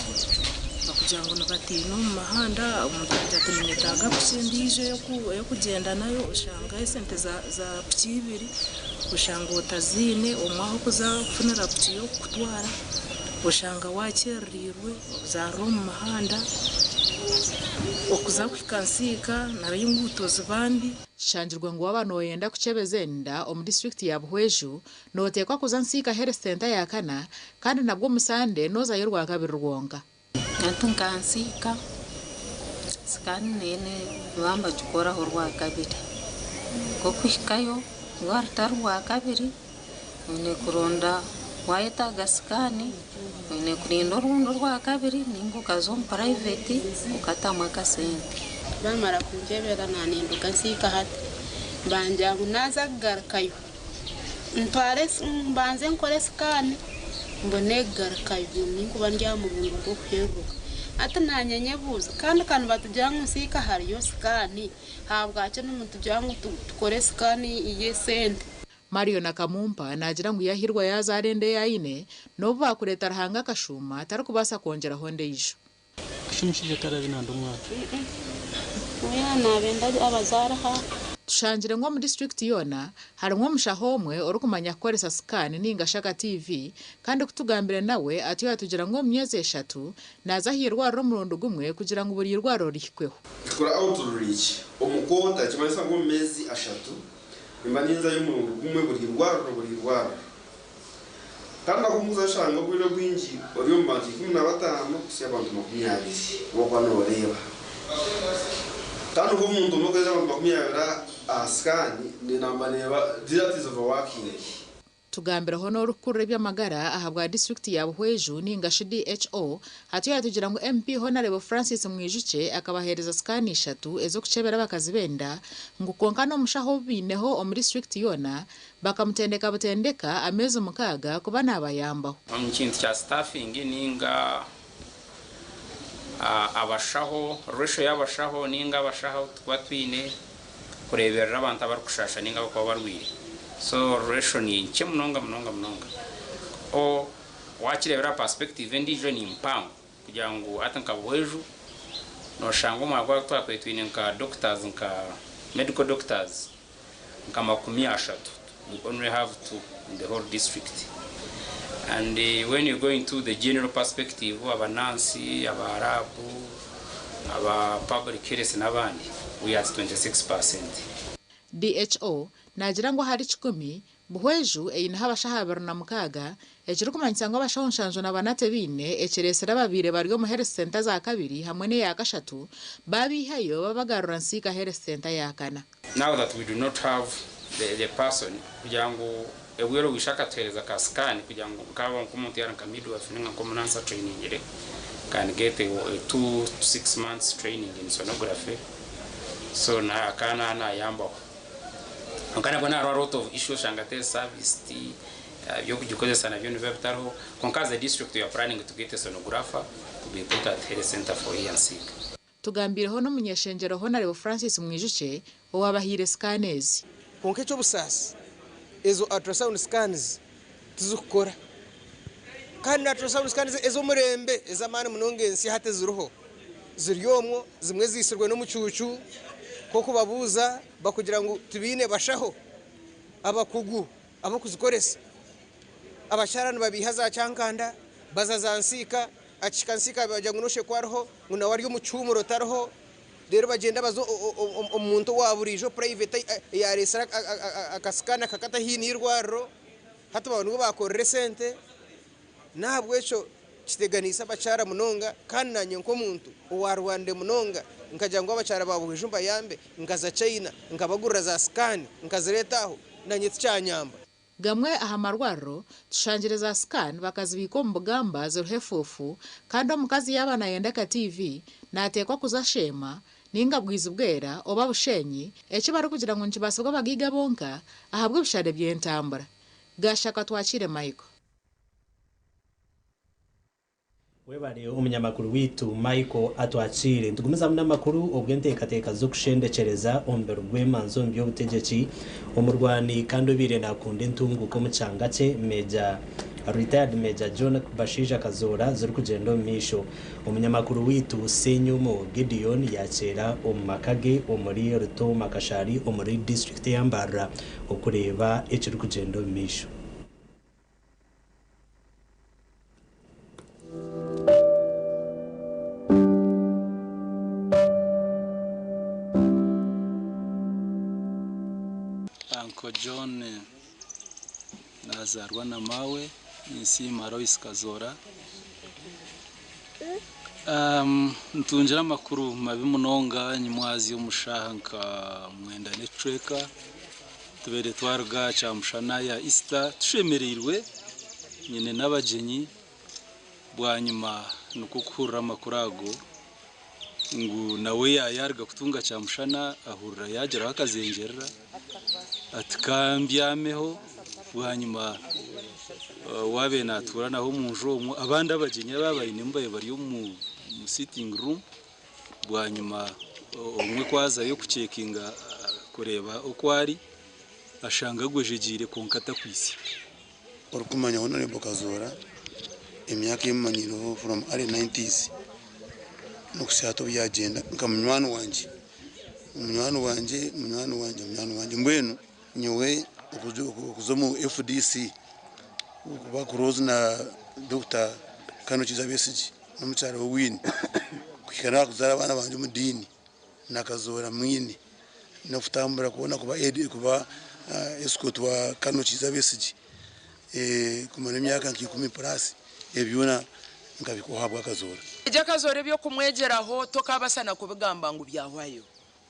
Speaker 9: kugira ngo nabatina mu mahanda umuntu kujya kunyitaga kusindije yo kugenda nayo ushanga sente za pchibiri ushanga utazine umwaho kuzafunira pchiyo kutwara ushanga wakerirwe za mu mahanda okuza kwikansika narayingutoza bandi
Speaker 10: shangirwa ngo abantu yenda kucebezenda mu district ya Buhweju notekwa kuzansika health center ya kana kandi nabwo musande noza yerwa kabiri rwonga
Speaker 12: natunkansika skani nene bamba chukora horwa kabiri ko kwishikayo wartarwa kabiri ne kuronda waita gaskani ne kurindo rundo rwa kabiri ningo kazom private ukatamwa kasente
Speaker 14: bamara kunjebera naninduka nsika hati banja gunaza garkayo ntware mbanze nkore skani mbone garkayo ningo bandya mu buntu bwo kweruka ata nanyenyebuza kandi kantu batujya nsika hariyo skani habwace n'umuntu tujya tukore skani iye sente
Speaker 10: Mario Nakamumpa nagira ngo yahirwa yazarende yaine no bakureta rahanga kashuma atari kubasa kongera honde yisho
Speaker 14: ashimishije karabi nando mwaka oya nabenda abazaraha
Speaker 10: tushangire ngo mu district yona harimwo mushahomwe orukumanya koresa scan ninga shaka TV kandi kutugambire nawe atiyo tugira ngo myeze 3 naza hirwa ro murondo gumwe kugira ngo buri rwaro rihikweho
Speaker 2: tukora outreach umukonta kimanisa ngo mezi 3 imbaninza y'umurundo gumwe buri rwaro kandi akumuza shanga buri rwingi oriyo mbanzi 15 kusiya abantu 20 bokwa no reba kandi ko umuntu nokaza abantu 20 askani ni nambaneba direct of working
Speaker 10: tugambira hono rukuru by'amagara ahabwa district ya Buhweju ninga DHO hatiyo yatugira ngo MP Honorable Francis Mwijuke akabahereza scan 3 ezo kucebera bakazi benda ngo konka no mushaho bineho mu district yona bakamutendeka butendeka ameze mukaga kuba nabayambaho
Speaker 15: mu kintu cya staffing ninga abashaho ratio y'abashaho ninga abashaho twatwine kurebera abantu abarukushasha ninga bakaba barwiye so ratio ni nke mnonga o wakirebera perspective ndijo ni mpango kugira ngo atanka Buhweju no shango magwa twakwetwine nka doctors nka medical doctors nka 30 we only have 2 in the whole district and when you go into the general perspective aba nurse aba arabu aba public health n'abandi we are 26%.
Speaker 10: DHO nagira ngo hari 10 Buhweju eyina habashahabara na mukaga ekiri kumanyisa ngo abashonshanjo nabanate bine ekiresera babire bari mu health center za kabiri hamwe ne ya gashatu babihayo babagarura nsika health center ya kana.
Speaker 15: Now that we do not have the person kugira ngo ewero wishaka tereza ka scan kugira ngo kaba nk'umuntu yaranka midwife ninga komunansa training ire can get a 2 to 6 months training in sonography so na kana na yambo nkana bona a lot of issues shangate service ti yo kujikozesa na byo nibetaro konkaza district you are planning to get a sonographer to be put at health center for here and sick
Speaker 10: tugambireho no munyeshengero Honorable Francis Mwijuke owabahire scanners
Speaker 16: konke cyo busasi ezo ultrasound scans tuzukora kandi ultrasound scans ezo murembe ezamane munongensi hate zuruho ziryomwo zimwe zisirwe no mucucu ko kubabuza bakugira ngo tubine bashaho abakugu abo kuzikoresa abasharana babiha za cyankanda bazazansika achikansika bajya ngunoshe kwariho nguna waryo mucumuro tarho rero bagenda bazo umuntu waburijo private ya resara akaskana kakata hinirwaro hatu abantu bakorere sente nabwecho kiteganisa bacara munonga kandi nanyo nko muntu uwarwande munonga nkajya ngo abacara babuhijumba yambe ngaza China ngabagurira za scan nkaziretaho nanyitse cyanyamba
Speaker 10: gamwe ahamarwaro tushangireza scan bakazibiko mbugamba ziruhefufu kandi omukazi yabana yendeka TV natekwa kuzashema ninga bwiza ubwera oba bushenyi eki bari kugira ngo nkibasabwa bagiga bonka ahabwe bishade byentambara gashaka twakire Michael
Speaker 6: webare umunyamakuru witu Michael atwakire ntugumiza mu makuru obwentekateka zo kushendecereza ombero gwemanzo mbyo butegeki umurwani kandi ubire nakunde ntunguko mu cyangace Meja retired Major John Bashija Kazora ziri kugenda misho umunyamakuru witu Senyumo Gideon yakera omumakage omuri Rutoma Kashari omuri district ya Mbarara okureba ekiri kugenda misho.
Speaker 3: Uncle John nazarwa na mawe nisi Marois Kazora ntunjira makuru mabi munonga nyimwazi y'umushaha nka mwenda netreka tubere twarga cha mushana ya Easter tushemereirwe nyine n'abagenyi bwanyuma nukukura makurago ngu nawe yarga kutunga cha mushana ahurira yagera akazengerera atkambyameho bwanyuma wabe natura naho munjo abandi abaginya babaye nimbaye bari mu sitting room bwanyuma umwe kwaza yo kucekinga kureba uko ari ashanga gwejegire konkata kwisi
Speaker 13: orukumanya Honorable Kazora emyaka y'imanyiro from early 90s nukusato byagenda nkamnywano wanje mbwenu nyowe okuzomu FDC kuba kuroza na Dr. Kanochiza Besiji n'umucyaro w'Win kwikana kuzara abana banje mu dini nakazora mwini no futambura kubona kuba escort wa Kanochiza Besiji kumara imyaka 10 plus ebyona ngabikuhabwa Kazora
Speaker 17: ejya Kazora byo kumwegeraho tokabasana kubigamba ngo byahwayo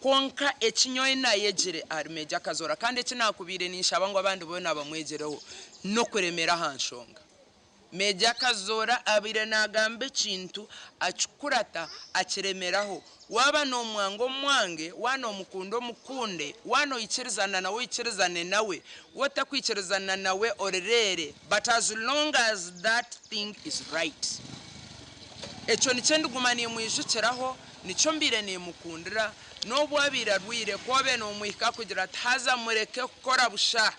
Speaker 17: konka ekinyoye nayegere Meja Kazora kandi kinakubire nishaba ngo abandi bo nabamwegereho no kuremera hanshonga Meja Kazora abire nagambe kintu achukurata akiremeraho waba no mwango mwange wano mukundo mukunde wano ikirizana nawe ikirizane nawe watakwikirizana nawe orerere but as long as that thing is right echo nicendi gumaniye mwijukiraho nico mbire ne mukundira no bwabira rwire kobe no muhika kugira taza mureke gukora busha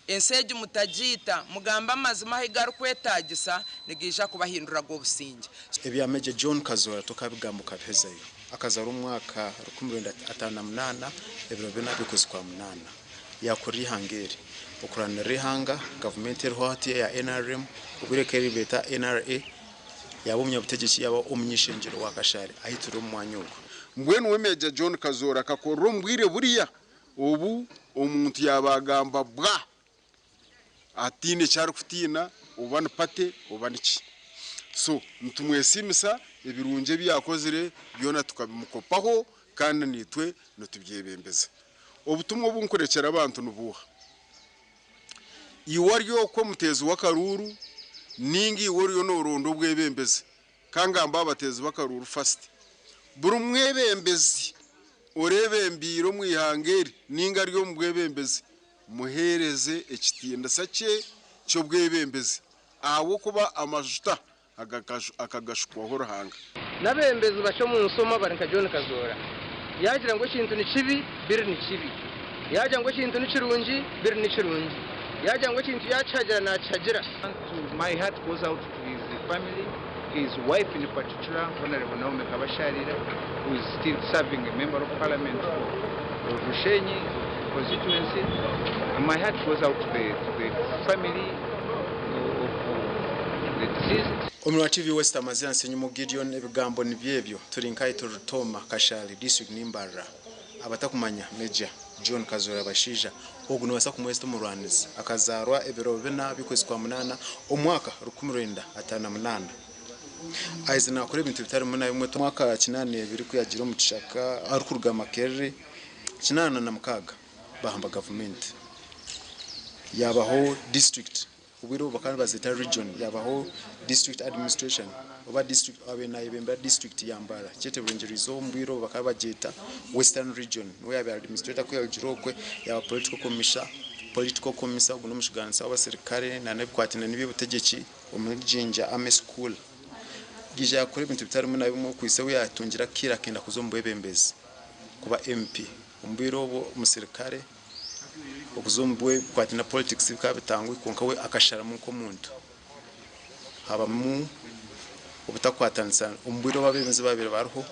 Speaker 17: enseje mutajita mugamba mazima higaru kwetagisa nigisha kubahindura go businge
Speaker 18: ebya Major John Kazora tukabigamba kapezayo akazara umwaka 1958 ebiro bina bikoze kwa munana yakuri hangeri okurana rihanga government hoti ya NRM ubireke beta NRA yabumye butegeki yaba umunyishengero wa Kashari ahitira umwanyuko
Speaker 19: mbwenu we Major John Kazora kakoro mbwire buriya ubu umuntu yabagamba bwa atine cyari kutina ubana pate ubaniki so ntumwesimisa ibirunje byakozere byona tukabimukopaho kandi nitwe notubyebembeza obutumwa bunkorekera abantu nubuha iwaryo ko mutezi wakaruru ningi iwaryo no rondo bwebembeze kangamba abatezi bakaruru fast buri mwebembezi orebembiro mwihangeri ninga ryo mbwebembezi muhereze ekitinda sace cyo bwebembezi aho kuba amajuta akagashukwa horahanga
Speaker 16: nabembezi basho mu nsoma barinka John Kazora yagira ngo kintu ni kibi biri ni kibi yagira ngo kintu ni kirungi biri ni kirungi yagira ngo kintu yacagira na cagira.
Speaker 20: My heart goes out to his family, his wife in particular, Honorable Naomi Kabasharira, who is still serving a member of parliament for Rushenyi constituency. And my heart goes out to the family of the deceased.
Speaker 18: Omwachivi West Amazina Senyumo Gideon ebigambo nibyebyo turinkai Rutoma Kashali district Nimbarara abatakumanya Major John Kazora Bashija oguno wasa kumwesta mu Rwanda akazarwa ebiro bina bikwezi kwa munana omwaka 1958 aizina kure bintu bitari muna bimwe mwaka 8 biri kuyagira mu kishaka arukurga makerere 8 na mukaga bahamba government yabaho district ubiro bakana bazita region yabaho district administration oba district abena ibemba district yambara chete burengerizo mbiro bakaba bagita western region we yabe administrator ko yagirokwe yaba political commissar guno mushiganisa abasirikare na nebikwatina nibi butegeki umujinja ame school gije yakore ibintu bitari muna bimwe kwise we yatungira kira kenda kuzombwebembezi kuba MP umbiro bo musirikare okuzombwe kwatina politics bikabitangwe konka we akashara mu komuntu habamu obutakwatanisa umbwiro babemeze babiri bariho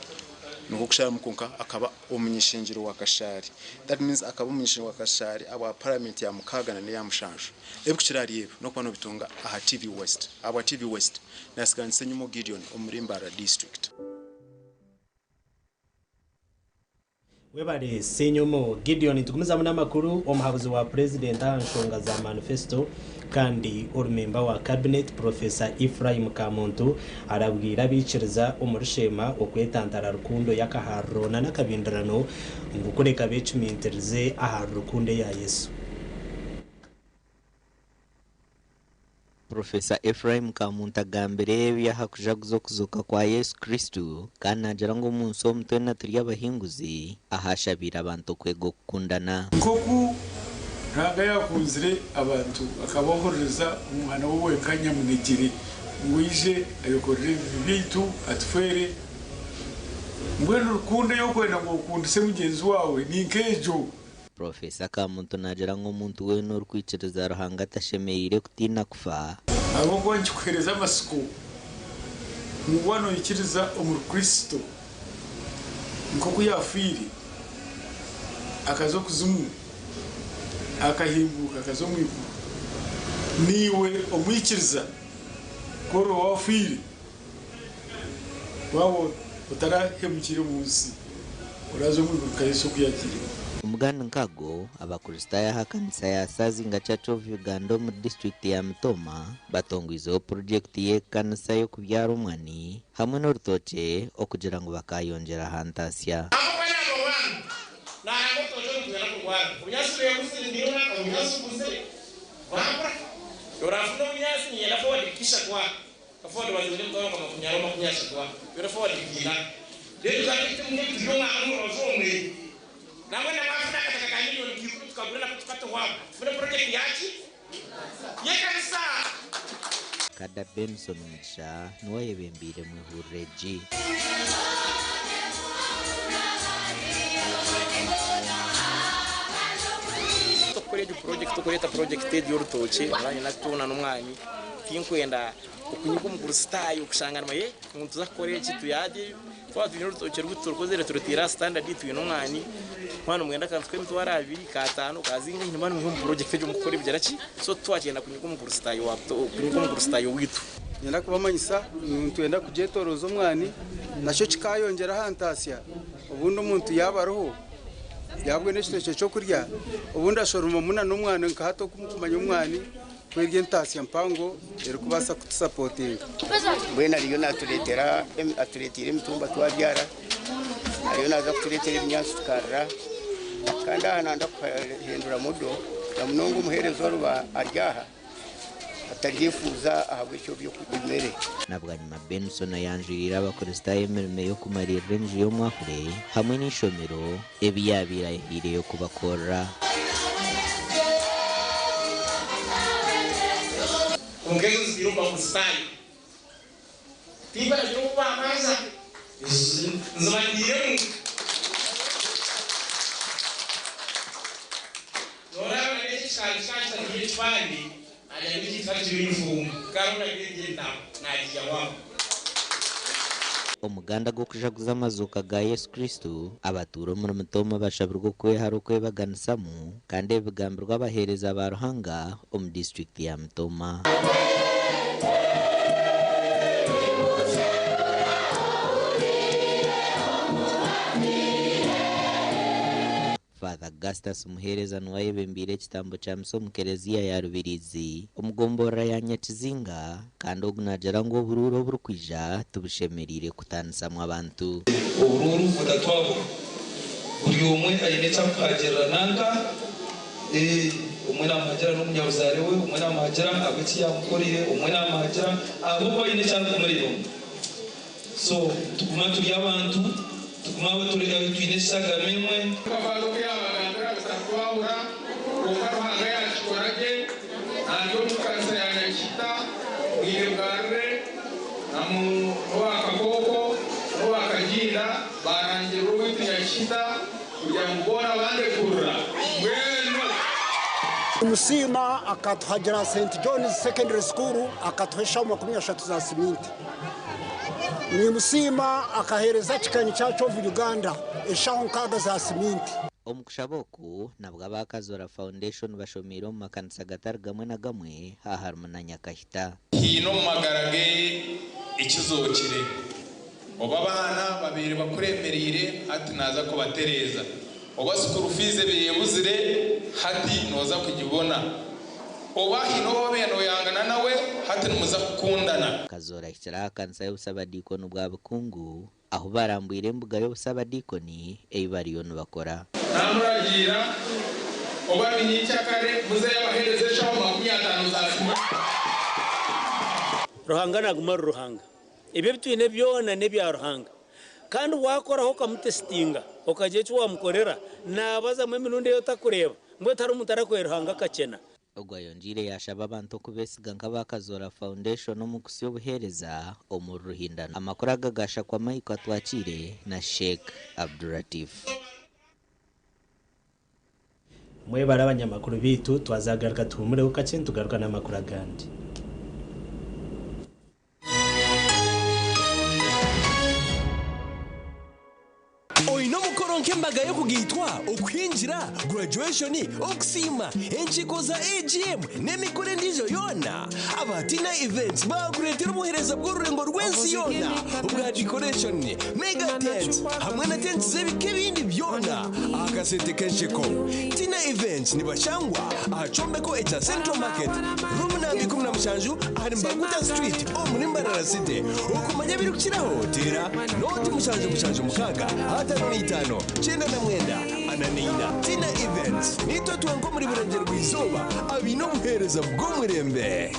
Speaker 18: nuko kushara mu konka akaba umunyishingiro wa Kashari. That means akaba umunyishingiro wa Kashari aba parliament ya Mukaga na ya Mushanju ebukirari yebo no kwano bitunga aha TV West aba TV West nasikanise nyumo Gideon omurimbara district.
Speaker 6: Webare senyomo Gideon tukumiza mu namakuru omuhabuzi wa president anshonga za manifesto kandi urumemba wa cabinet Professor Ephraim Kamuntu arabwira biciriza umurushema okwetantara rukundo yakaharona nakabindarano ngukureka becuminterize aha rukunde ya Yesu.
Speaker 4: Professor Ephraim Kamuntu agambere byahakujaguzo kuzuka kwa Yesu Kristo kandi agera ngo umunsi omutwe turi abahinguzi ahashabira abantu kwego kukundana
Speaker 5: koku ntaga yakunzire abantu akabohoreza umwana wowe kanyamunegere ngwije ayokorere bitu atfere mbwenu rukunde yo kwenda ngo ukundise mugenzi wawe ni nkejo.
Speaker 4: Professor Kamuntu nagira ngo umuntu we no rwiciriza ruhanga tashemeire kutina kufa
Speaker 5: abo ngo nkwereza amasiko mubano yikiriza umukristo nko kuyafiri akazo kuzumu akahimbuka akazo mwivu niwe omwikiriza koro wafiri wabo utarahemukire munsi urazo mwibuka Yesu kuyakira.
Speaker 4: Umuganda nkago abakristaya hakanisa ya Sazinga Church of Uganda mu district ya Mtoma batongwizo project ye kanisa yo kubyara umwani hamwe n'urutoke okugira ngo bakayongera hantasya.
Speaker 21: Nawe na mafuta katika kanyo ni kifu tukabula kutukata wapo. Funa project yachi? Yekanisa.
Speaker 4: Kada Benson Msha nuwaye bembire muhureji.
Speaker 22: Tukoreye project tukoreta project y'urutoke aranye natuna n'umwami kinkwenda ukunyuko mu kurstayo kushangana maye umuntu zakoreye kitu yaje twatu y'urutoke rw'uturukozere turutira standard y'itwi n'umwani mwana mwenda kanzwe mitwara 2 5 kazinga nyuma mu project yo mukora ibyaraki so twagenda kunyuko mu kurstayo wapto kunyuko mu kurstayo witu
Speaker 23: nyenda kubamanyisa umuntu yenda kujetoroza umwani nasho kikayongera hantasya ubundi umuntu yabaroho yabwe n'ikiteke cyo kurya ubundi ashoroma muna n'umwana nkahato kumanya umwani kwirye ntasya mpango ero kubasa kutusapotinga
Speaker 24: bwena riyo natuletera atuletira imitumba twabyara ariyo naza kutuletera ibinyansi tukarra kandi aha ndakuhindura mudo na munongo umuherezo ruba aryaha atarifuza ahabwe cyo byo kubimere.
Speaker 4: Nabwa nyuma Benson yanjirira abakristaya emirimo yo kumarira renji yo mwakure hamwe n'ishomero ebiyabira ihire yo kubakora.
Speaker 21: Ongeza zirumba kustayo. Tiba zirumba amaza. Nzamandire. Nora wale shikashika n'ifani. Ajamiji kati y'uniform. Karona ngende na wao.
Speaker 4: Omuganda go kujaguza amazuka ga Yesu Kristo abaturo muri Mutoma bashabirwa kwe harukwe baganisamu kandi bigambirwa bahereza baruhanga mu district ya Mutoma. Father Augustus muhereza nuwaye bembire kitambo cha msomu kerezia ya Rubirizi umugombora ya Nyakizinga kandi ogunajara ngo bururo burukwija tubushemerire kutansamwa abantu
Speaker 25: ubururu budatwabo buri umwe ayineca kwagera nanga umwe namagera n'umunyabuzare we umwe namagera abiki yamukorire umwe namagera abo bayineca kumuriro so tukuma turi abantu tukuma turi twinesha gamemwe
Speaker 1: Musima akatuhagira St John's Secondary School akatuhesha 30 za siminti. Ni Musima akahereza Chikani Church of Uganda eshaho nkaga za siminti.
Speaker 4: Omukushaboku nabwo abakazora foundation bashomiro mu makanisa gatari gamwe na gamwe haharuma na Nyakahita.
Speaker 7: Hino magarage ikizokire. Oba abana babiri bakuremerire hati naza ko batereza. Oba school fees biyebuzire hati noza kugibona. Oba hino babeno yangana nawe hati numuza kukundana.
Speaker 4: Kazora ikira kanisa y'ubusabadikoni bwa bukungu aho barambwira imbuga y'ubusabadikoni eyibariyo bakora.
Speaker 7: Namuragira oba binyicyakare muze yabahereze shaho 50 za kuma.
Speaker 8: Ruhanga naguma ruhanga. Ibyo bitwine byona ne bya ruhanga. Kandi wakora ho kamutestinga okaje cyo wamukorera nabaza mwe minundi yo takureba mwe tari umutara kweruhanga kacena.
Speaker 4: Ogwa yonjire yashaba abantu kubesiga nk'abakazora foundation no mukusi y'obuhereza omuruhindana. Amakuru agagasha kwa Maiko atwakire na Sheikh Abduratif.
Speaker 6: Mwe barabanyamakuru bitu twazagaruka tumure ukacye tugaruka n'amakuru agandi.
Speaker 9: Oino mukoronke mbaga yo kugitwa okwinjira graduation okusima enchiko za AGM nemikore ndijo yona abatina events bakuretera umuhereza bw'ururengo rwensi yona ubwa decoration mega tent hamwe na tent zebike bindi byona akasente kenshiko tina events nibashangwa achombeko echa Central Market room nambi 17 ari Mbaguta Street omunimbarara city ukumanya biri kukiraho tera noti mushanje mukaga Itano, chenda na mwenda, ananina, tina events, nito tuango muri burengero rw'izuba, abino buhereza bw'umurembe.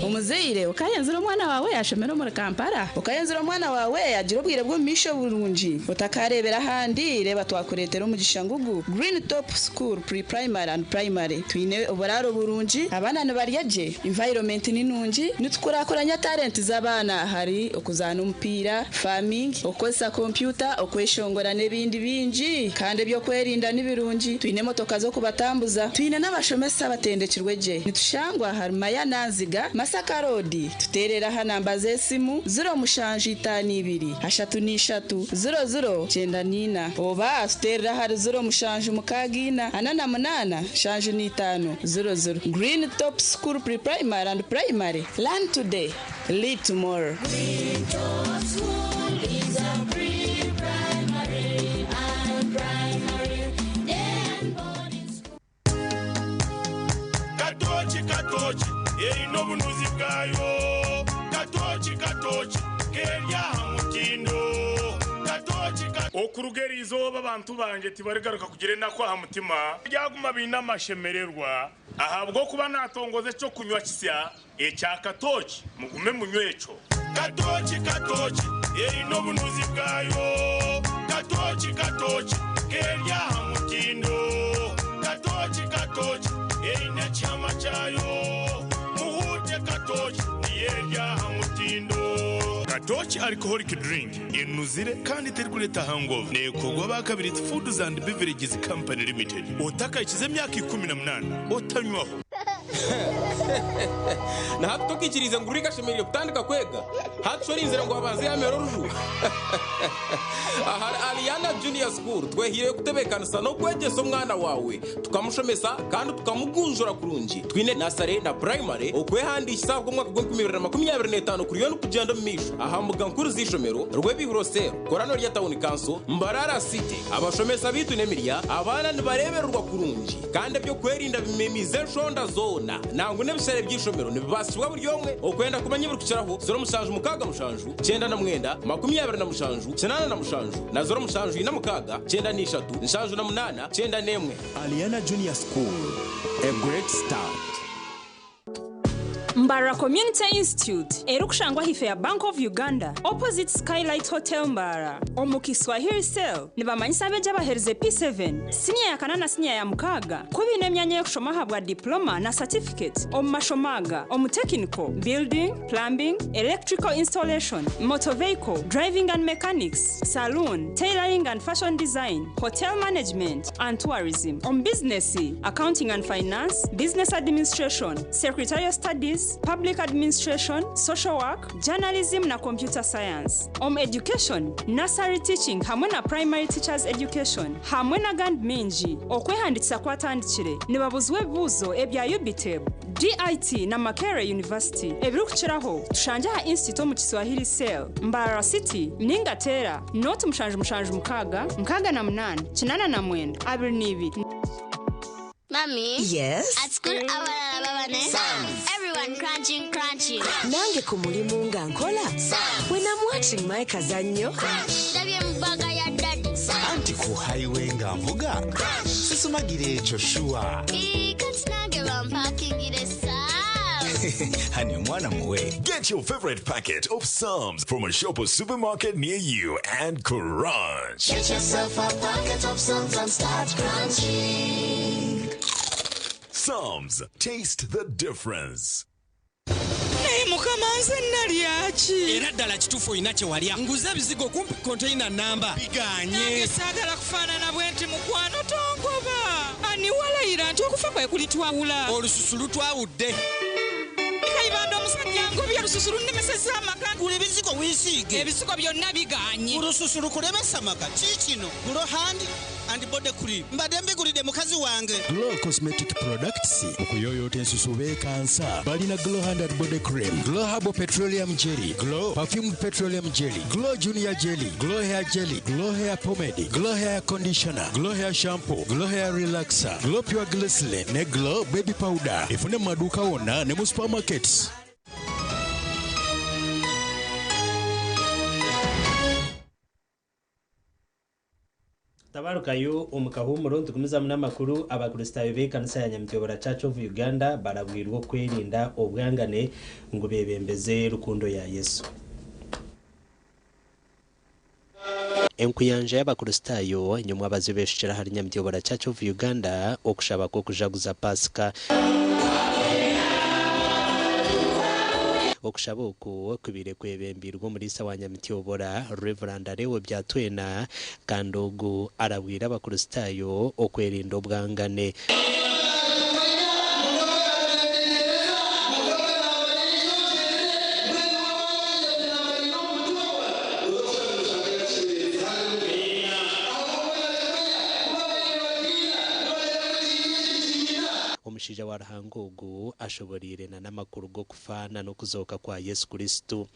Speaker 11: Umuzeire ukayenzura umwana wawe yashomera muri Kampala ukayenzura umwana wawe agira ubwire bwo misho burungi utakarebera handi reba twakuretera umugisha ngugu Green Top School pre-primary and primary twine uburaro burungi abana nibariyaje environment ninungi nitukurakuranya talent z'abana hari okuzana umupira farming okosa computer okweshongora nebindi bingi kandi byo kwerinda nibirungi twine motoka zo kubatambuza twine n'abashomesa batendekirweje nitushangwa hari maya nanziga Masaka Road tuterera hanamba zesimu 0 ashatu n'ishatu 00 oba tuterera hari 0 mukagina anana munana shanju n'itano 00 Green Top School pre-primary and primary learn today lead tomorrow. Green Top School is a pre-primary and primary and boarding school.
Speaker 26: Katochi no bunuzi bwayo katochi kerya mutindo katochi okurugerizo babantu banje tibarigaruka kugire nako ha mutima byaguma binamashemererwa ahabwo kuba natongoze cyo kunywa kisya echa katochi mugume munywecho katochi no bunuzi bwayo katochi kerya mutindo katochi ine chama chayo Katochi alcoholic drink inuzire kandi terkuleta hangover nekogwa bakabiri Foods and Beverages Company Limited otaka ikize myaka 18 otanywaho
Speaker 27: na hatokikiriza ngurika shemerire kutandika kwega hatsorinzira ngo abaze yamero ruju ahari Aliana Junior School twehire kutebekanisa no kwegeso mwana wawe tukamushomesa kandi tukamugunjura kurungi twine nasare na primary okwehandisha bwo mwaka gwa 2025 kuri yonu kugenda misho ahambuga nkuru zishomero rwebihurosero korano rya town council Mbarara City abashomesa bitu nemiria abana nibareberwa kurungi kandi byo kwerinda bimemize shonda zona nangu nebisare byishomero nibasibwa buryomwe okwenda kumanyibura kukiraho 0 mukaga mushanju 9 na mwenda 20 mushanju 9 na mushanju na 0 mushanju na mukaga 9 ni 3 mushanju na 8 9 nemwe.
Speaker 9: Aliana Junior School, a great start.
Speaker 2: Mbarara Community Institute erukushangwa hife ya Bank of Uganda opposite Skylight Hotel Mbarara. Omukiswahili cell nibamanyisa abeja bahereze P7 senior ya kanana senior ya mukaga kubine emyanya yo kushoma habwa diploma na certificate omumashomaga technical building plumbing electrical installation motor vehicle driving and mechanics saloon tailoring and fashion design hotel management and tourism business accounting and finance business administration secretarial studies public administration social work journalism na computer science education nursery teaching hamwe na primary teachers education hamwe na gand minji okwehanditsa kwatandikire nibabuzwe buzo ebya UBTEB DIT na Makerere University ebirukukiraho tushanje ha institute mu Kiswahili cell Mbarara City ningatera not mushanje mukaga na munana kinana na mwenda abiri nibi.
Speaker 3: Mommy?
Speaker 10: Yes?
Speaker 3: At school, everyone crunching.
Speaker 10: Nange ku mulimu nga nkola? When I'm watching my kazanyo?
Speaker 12: Anti ku highway nga mvuga? Sisumagire ekyo shuwa. Honey, mwana muwe.
Speaker 26: Get your favorite packet of Psalms from a shop or supermarket near you and crunch.
Speaker 12: Get yourself a packet of Psalms and start crunching.
Speaker 26: Psalms, taste the difference.
Speaker 13: Hey, mukamanze naliachi. Era ddala kitufu inache walya. Nguza bizigo kumpi container namba. Biganye. Nange sagala kufaanana bwenti mukwano tongoba. Ani walayira nti okufa kwe kulitwawula. Olususu lutwawudde. Kaibando musajja ngobya olususu lunemeseza amaka. Kule bizigo wisiige. Ebisigo byonna biganye. Olususu lukulemesa amaka. Kikino. Gulo handi and body cream. Mbadembe gulide mukazi wange.
Speaker 12: Glow Cosmetic Products. Okuyoyota ensusu bekansa. Balina Glow Hand and Body Cream. Glow Herbal Petroleum Jelly. Glow Perfumed Petroleum Jelly. Glow Junior Jelly. Glow Hair Jelly. Glow Hair Pomade. Glow Hair Conditioner. Glow Hair Shampoo. Glow Hair Relaxer. Glow Pure Glycerin. Ne Glow Baby Powder. Ifune maduka wona ne mu supermarkets.
Speaker 6: Tabarukayo omukahumuro ntukumiza munamakuru abakristayo bekanisa ya Nyamutobora Church of Uganda barabwirwa kwerinda obwangane ngo bebembeze rukundo ya Yesu. Enkuyanja y'abakristayo nyuma bazibeshera hari Nyamutobora Church of Uganda okushaba ko kujaguza Pasika okushaba uko kubire kwebembirwa muri sawa Nyamutobora Reverend Arewe byatwena kandogo arabwira abakristayo okwerinda obwangane. Omushija wa Ruhangogo ashoborire na namakuru go kufana no kuzoka kwa Yesu Kristo.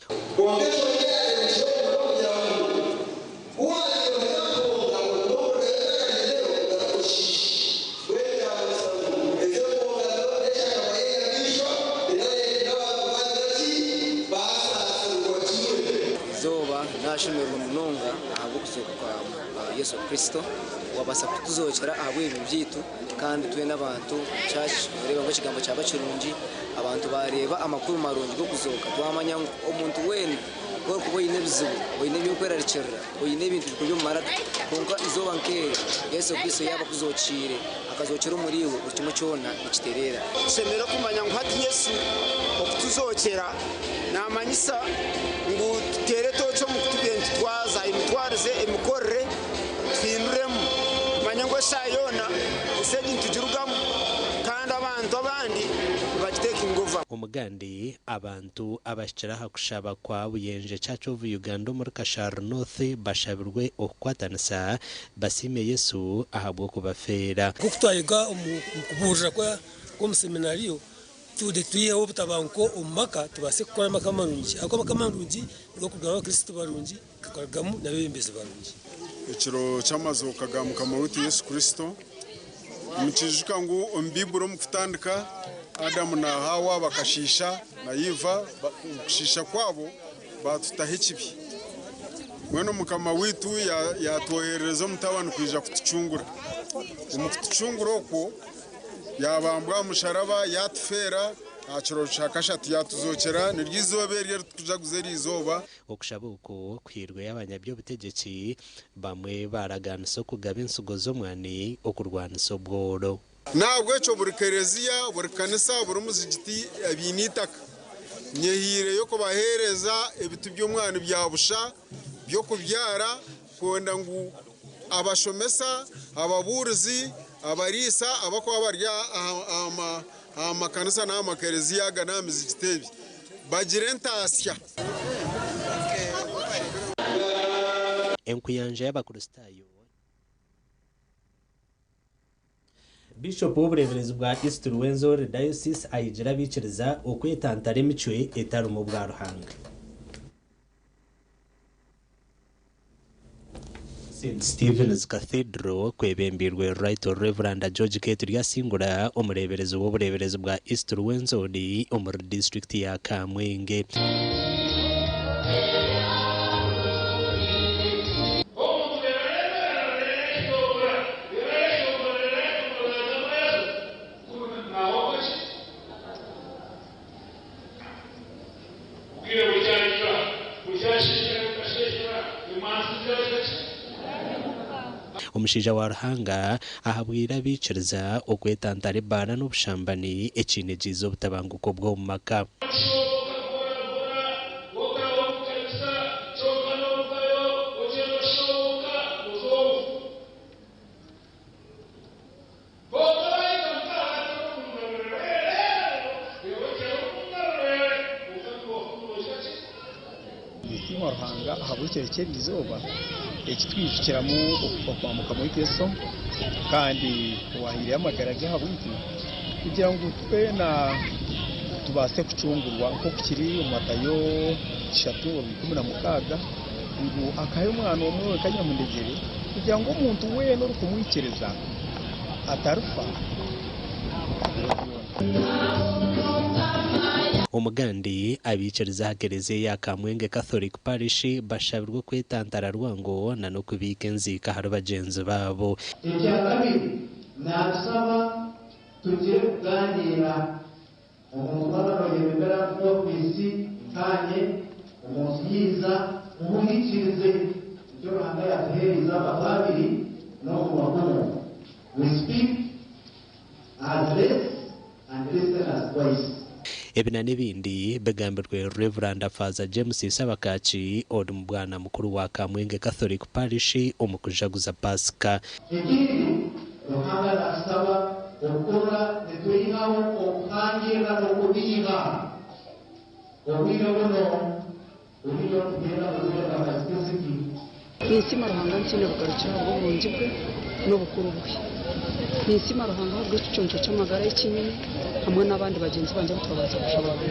Speaker 14: Zoba nashimirwa munonga ahabo kuzoka kwa Yesu Kristo wabasa kutuzokera ahabo ibyitu kandi twe n'abantu church reba ngo kigambo cyabakirungi abantu bareba amakuru marungi go kuzoka twamanya omuntu wene ko kuboyine bizibu boyine byokwera rikera boyine ibintu byo maraka konka izoba nke Yesu Kristo yaba kuzokire akazokera umuriwe ukimo cyona ikiterera
Speaker 15: semera kumanya ngo hati Yesu okutuzokera namanyisa ngo tere tocho mu kutubenti twaza imitwarize imikorre twinuremu manya ngo sayona usedi ntujurugamu kandi abantu abandi bagiteka ingova.
Speaker 6: Umugandi abantu abashiraha kushaba kwa Buyenje Church of Uganda muri Kashar North bashabirwe okwatanisa basime Yesu ahabwo kubafera
Speaker 28: kukutwayiga umukuburira kwa seminariyo tude tuye obutabanko umaka tubase gukora makamarungi ako makamarungi ngo kugaba Kristo barungi kakoragamu nabembeze barungi.
Speaker 19: Ikiro cyamazuka gamuka mu ruti Yesu Kristo mukijika ngo ombiburo mukutandika Adamu na Hawa bakashisha na Eva kushisha kwabo batutahe ikibi mwene mukama witu yatohereza mutabana kwija kutucungura umukutucungura uko yabambwa musharaba yatfera akiro chakashatu yatuzokera niryizobe ryo tujaguze rizoba
Speaker 6: okushabuko kwirwe y'abanyabyo butegetsi bamwe baraganso kugaba insugo zo mwani okurwanisa obworo
Speaker 19: nabwo cyo buri kereziya buri kanisa buri muzigiti abinitaka nyehire yo kubahereza ibitu by'umwana byabusha byo kubyara konda ngo abashomesa ababurizi abarisa abakwa barya amakanisa n'amakereziya gana mizigitebi bagirentasya
Speaker 6: enkuyanje y'abakristayo Bishop w'ubureberezi bwa East Rwenzori Diocese ayigira bikiriza okwetantara emicwe etari mu bwa Ruhanga. St. Stephen's Cathedral kwebembirwe Right Reverend George Ketu ryasingura umureberezi w'ubureberezi bwa East Rwenzori muri district ya Kamwenge. Omushija wa Ruhanga ahabwira biciriza okwetantara ebara n'obushambani ekinegiza obutabanguko bw'omu maka.
Speaker 5: Ruhanga ahabukekera izuba ekitwijukiramu okwamuka muri Kristo kandi wahiriye amagara g'ahabwiti kugira ngo twe na tubase kucungurwa nko kiri mu Matayo 3:16 ngo akaye umwana umwe kanyamundegere kugira ngo umuntu we no kumwikereza atarufa.
Speaker 6: Omugandi abiciriza hakereziya ya Kamwenge Catholic Parish bashabirwa kwetantara rwango na no kubika enzika hari bagenzi babo.
Speaker 16: Icyakabiri nasaba tugire kuganira umuntu w'abayemera no kwisi kanye umuntu yiza umuhikirize icyo Ruhanga yahereza ababiri no kubakomo. We speak as less and listen as twice.
Speaker 6: Ebina n'ibindi begambirwe Reverend Father James Sabakachi odi mubwana mukuru wa Kamwenge Catholic Parish omukujaguza Pasika.
Speaker 16: Ikindi Ruhanga nasaba okora netweyihaho okuhangira n'okubiiha obwire buno obwire okugenda obwire bw'akasiki
Speaker 17: nisima Ruhanga ntine bugarukira obulungi bwe n'obukuru bwe nisima Ruhanga bw'ekiconco cy'amagara y'ikinyini hamwe n'abandi bagenzi banje twabaza kushabana.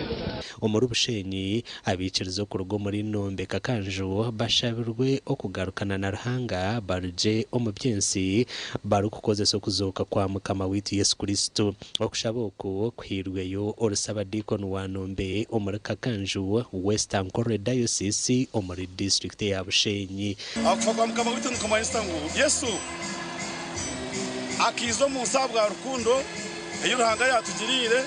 Speaker 6: Omuri Bushenyi abicirizo ku rugo muri Nombe Kakanjo bashabirwe okugarukana na Ruhanga baruje omubyensi bari kukozesa okuzoka kwa Mukama witu Yesu Kristo okushaboko kwirweyo orusaba Deacon wa Nombe omuri Kakanjo Western Kore Diocese omuri district ya Bushenyi.
Speaker 18: Akufaka Mukama witu nkomayisa ngo Yesu akizo mu nsabwa rukundo iyo Ruhanga yatugirire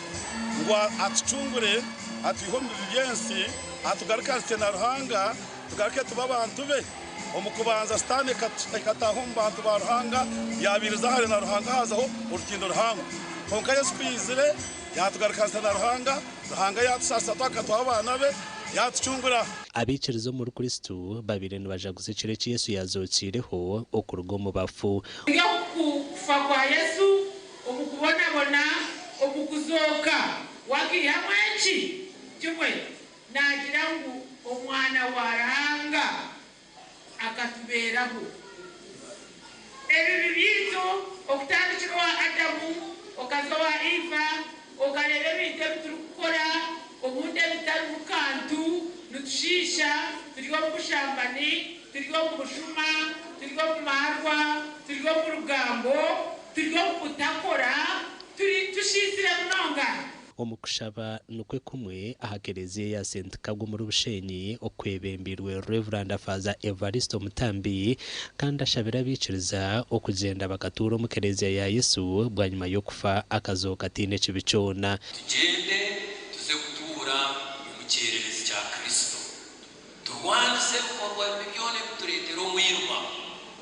Speaker 18: ngo atucungure atwihombe byensi atugarukane na Ruhanga tugaruke tuba abantu be omukubanza stane katahomba abantu ba Ruhanga yabiriza hari na Ruhanga hazaho urutindo Ruhanga konka Yesu kwizire yatugarukane na Ruhanga yatusasa twakatwa abana be yatucungura.
Speaker 6: Abicirizo muri Kristo babiri nibajaguze kire Yesu yazokireho okurugo mu bafu.
Speaker 21: Yo kufa kwa Yesu okukubonabona okukuzoka wakiri hamwechi kimwe nagira ngo omwana wa Ruhanga akatuberaho ebi bibyito okutandikirwa Adamu okazowa Eva okalera ebintu ebiturukukora obuntu ebitari mukantu nitushisha turiho mu bushambani turiho mu bushuma turiho mu marwa turiho mu rugambo turiho mu kutakora tushisire munonga.
Speaker 6: Omukushaba nukwe kumwe ahakereziya ya St. Kago muri Bushenyi okwebembirwe Reverend Father Evaristo Mutambi kandi ashabira biciriza okugenda bakatura omukereziya ya Yesu bwanyuma yo kufa akazoka tine kibicona.
Speaker 20: Tugende
Speaker 1: tuze kutura mu cyererezi cya Kristo turwanise gukorwa byone bituretera umwirwa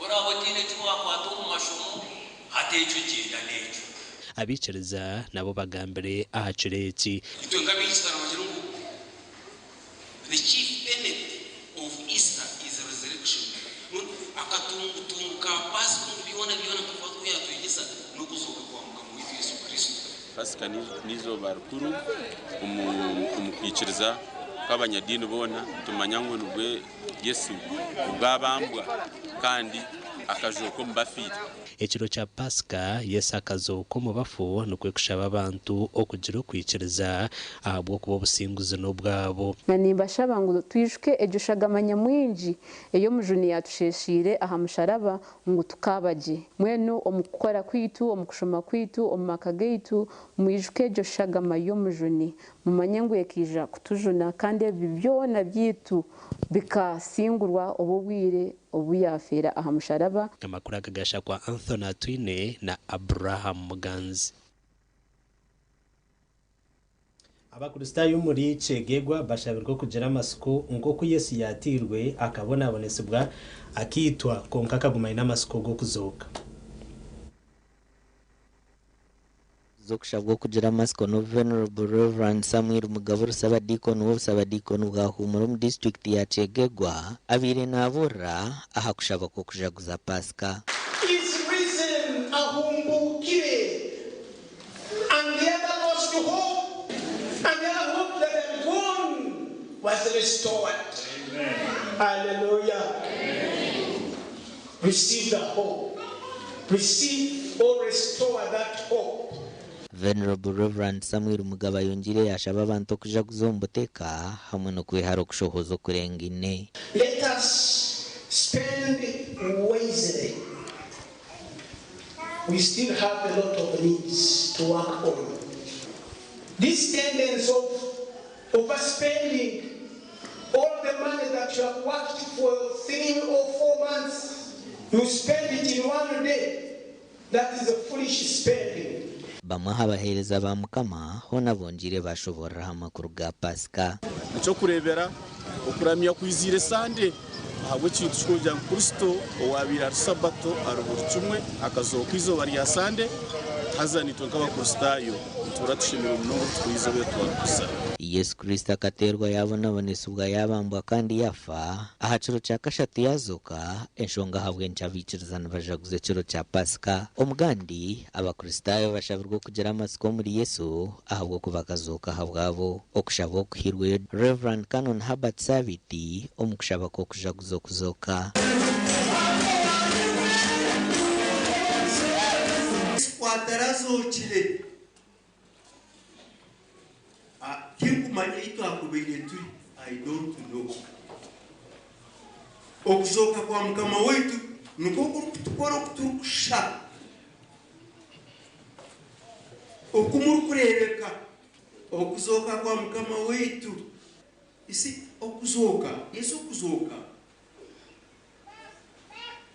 Speaker 1: orabo tine twakwata mu mashomo hatecho genda necho
Speaker 6: abicereza nabo bagambere ahacireki
Speaker 1: itwe ngabisana ngo the chief benefit of Easter is a resurrection akatunguka pasi kubiona kufatwa yatuyisa no kuzoka kwa mu Yesu Kristo.
Speaker 7: Pasika nizo barukuru umukwiciriza kw'abanyadini bona tumanya ngo nubwe Yesu ubwabambwa kandi akajoko mbafite
Speaker 6: ekiro kya Pasika Yesu akazoko mu bafu nukwe kushaba abantu okugira kwiciriza ahabwo kuba businguze no bwabo
Speaker 8: na nimbashaba ngo twishuke ejushagamanya mwinji eyo mujuni yatusheshire aha musharaba ngo tukabaje mwenu omukora kwitu omukushoma kwitu omumaka gaitu mwishuke ejushagama yo mujuni mumanye ngo ekija kutujuna kandi bibyona byitu bikasingurwa obubwire obuyafera aha musharaba.
Speaker 6: Amakuru agagasha kwa Anthony Atwine na Abraham Muganzi. Abakristayo muri Cegegwa bashabirwa kugira amasuku ngo ku Yesu yatirwe akabona abonesebwa akitwa konka kagumanye n'amasuku go kuzoka.
Speaker 4: Zokushabwo kugira amasuku no Venerable Reverend Samuel Mugabo rusaba dikoni bwa Humuro mu district ya Cegegwa abire nabora aha kushaba ko kujaguza Pasika.
Speaker 16: Is risen ahumbukire and the other lost to hope and the hope that had gone was restored. Amen. Hallelujah. Amen. Receive the hope. Receive or restore that hope.
Speaker 4: Venerable Reverend Samuel Mugabo yongire yashaba abantu kujaguza mboteka hamwe no kwihara kushohozo kurenga ine.
Speaker 16: Let us spend wisely. We still have a lot of needs to work on. This tendency of overspending all the money that you have worked for 3 or 4 months, you spend it in one day. That is a foolish spending.
Speaker 4: Bamwe habahereza ba Mukama hona bongire bashobora amakuru ga Pasika.
Speaker 18: Cyo kurebera okuramya kwizire sande ahubwo cyitwa kujya Kristo owabira sabato arubura kimwe akazoka izo bari ya sande hazanitwe nk'abakristayo turatushimira umunongo twizobe twakusa.
Speaker 4: Yesu Kristo akaterwa yabona bonesubwa yabambwa kandi yafa ahaciro cya kashatu yazoka enshonga habwe ncabicirizana bajaguze ciro cya Pasika omugandi abakristayo bashabirwa kugira amasiko muri Yesu ahabwo kubakazoka habwabo okushabo kuhirwe Reverend Canon Herbert Saviti omukushaba ko kujaguzo kuzoka.
Speaker 20: Kwatarazokire kinkumanya ito akubeye turi I don't know. Okuzoka kwa Mukama wetu nuko kutukora kuturusha okumuru kurebeka okuzoka kwa Mukama wetu isi okuzoka Yesu kuzoka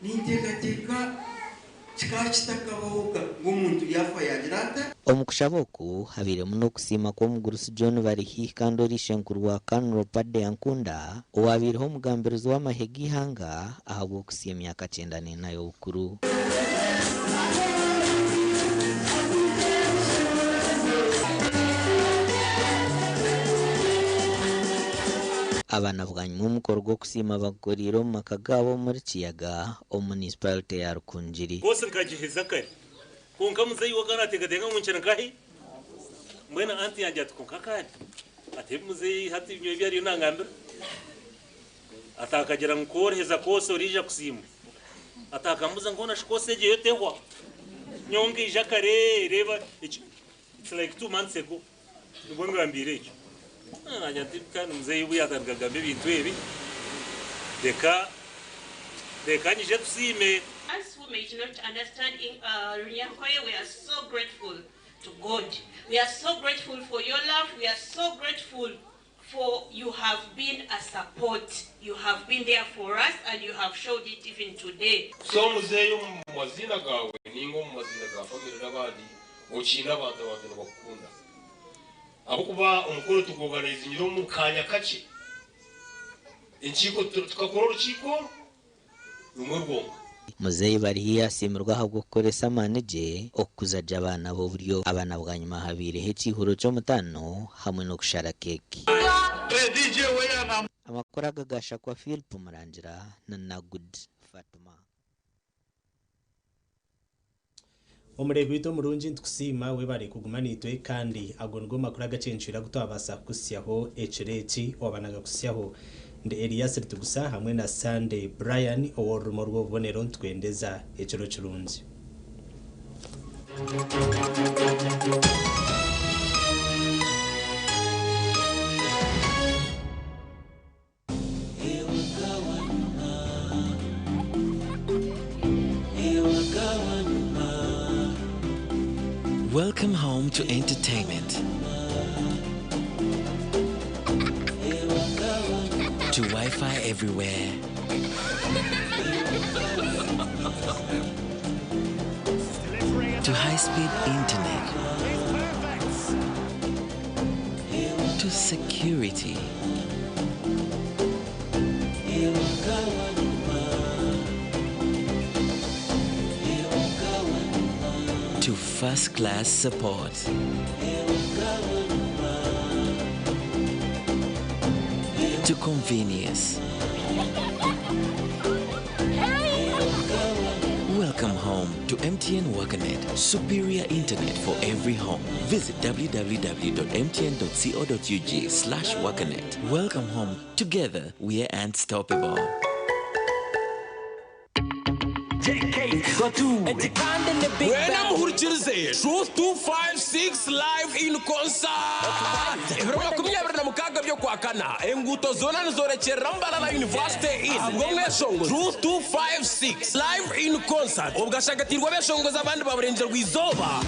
Speaker 20: nintegateka
Speaker 4: omukushaboku habiremu no kusima kwa mugurusi John barihi kandi orishenkurwa Kanro Padde Ankunda owabireho omugambirizo w'amahegi hanga ahabwo kusiya emyaka 9 nayo bukuru. Abana bwanyuma umukoro gwo kusima bagoriro mu makagabo muri Kiyaga o municipality ya Rukunjiri.
Speaker 22: Bose nkagiheza kare. Konka muzeyi wagarategadenga munchana kahi. Mwena anti yanje atukonka kare. Ate muzeyi hati ibyo byari nangambira. Atakagera nkorheza kose orija kusima. Atakambuza ngona shikose je yotehwa. Nyonge jakare reba it's like 2 months ago. Ngombe ambire icho. Kandi muzeyi buyatangagambe ibintu ebi deka nije tusime.
Speaker 23: As who may not understand Runyakoye, we are so grateful to God. We are so grateful for your love. We are so grateful for you have been a support. You have been there for us and you have showed it even today.
Speaker 27: So muzeyi mumazina gawe ningo mumazina ga family n'abandi ukina abantu bakunda
Speaker 2: abo kuba umukoro tugoganiza nyiro mu kanya kake inkiko tukakora urukiko rumwe rwongo
Speaker 4: muzeyi bari yasimirwa ahubwo gukoresa manije okuzaja abana bo buryo abana bwa nyuma habire hekihuro cyo mutano hamwe no gushara keke amakora gagasha kwa Philip Murangira na Good Fatuma
Speaker 6: umurego wito murungi ntukusima we bari kugumanitwe kandi agondwa makuru agacenshira gutwabasa kusyaho echereki wabanaga kusyaho nde Elias Ritugusa hamwe na Sunday Brian oworumo rw'obonero ntwendeza ecero kirunzi
Speaker 3: Welcome home to entertainment. To Wi-Fi everywhere. To high-speed internet. To security. To first-class support. To convenience. Welcome home to MTN WakaNet. Superior internet for every home. Visit www.mtn.co.ug/WakaNet. Welcome home. Together, we are unstoppable.
Speaker 27: Wena muhurikirize Truth 256 live in concert. Ibiroma kumyabiri na mukaga byo kwakana enguto zona nizorekera Mbarara University in Abwomweshongo Truth 256 live in concert. Ubwashagatirwa beshongo z'abandi baburengera rwizoba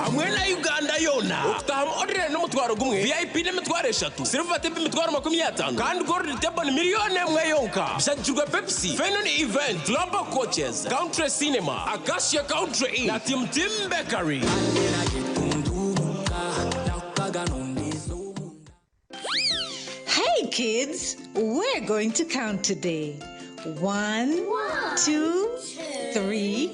Speaker 27: hamwe na Uganda yona ukutaha ordinary n'umutwaro gumwe VIP n'emitwaro 3 silver table imitwaro 50 kandi gold table miliyoni emwe yonka byagirwa Pepsi Fenon event Global Coaches Country Cinema Acacia Country Inn na Tim Bakery.
Speaker 9: Hey kids, we're going to count today. 1, 2, 3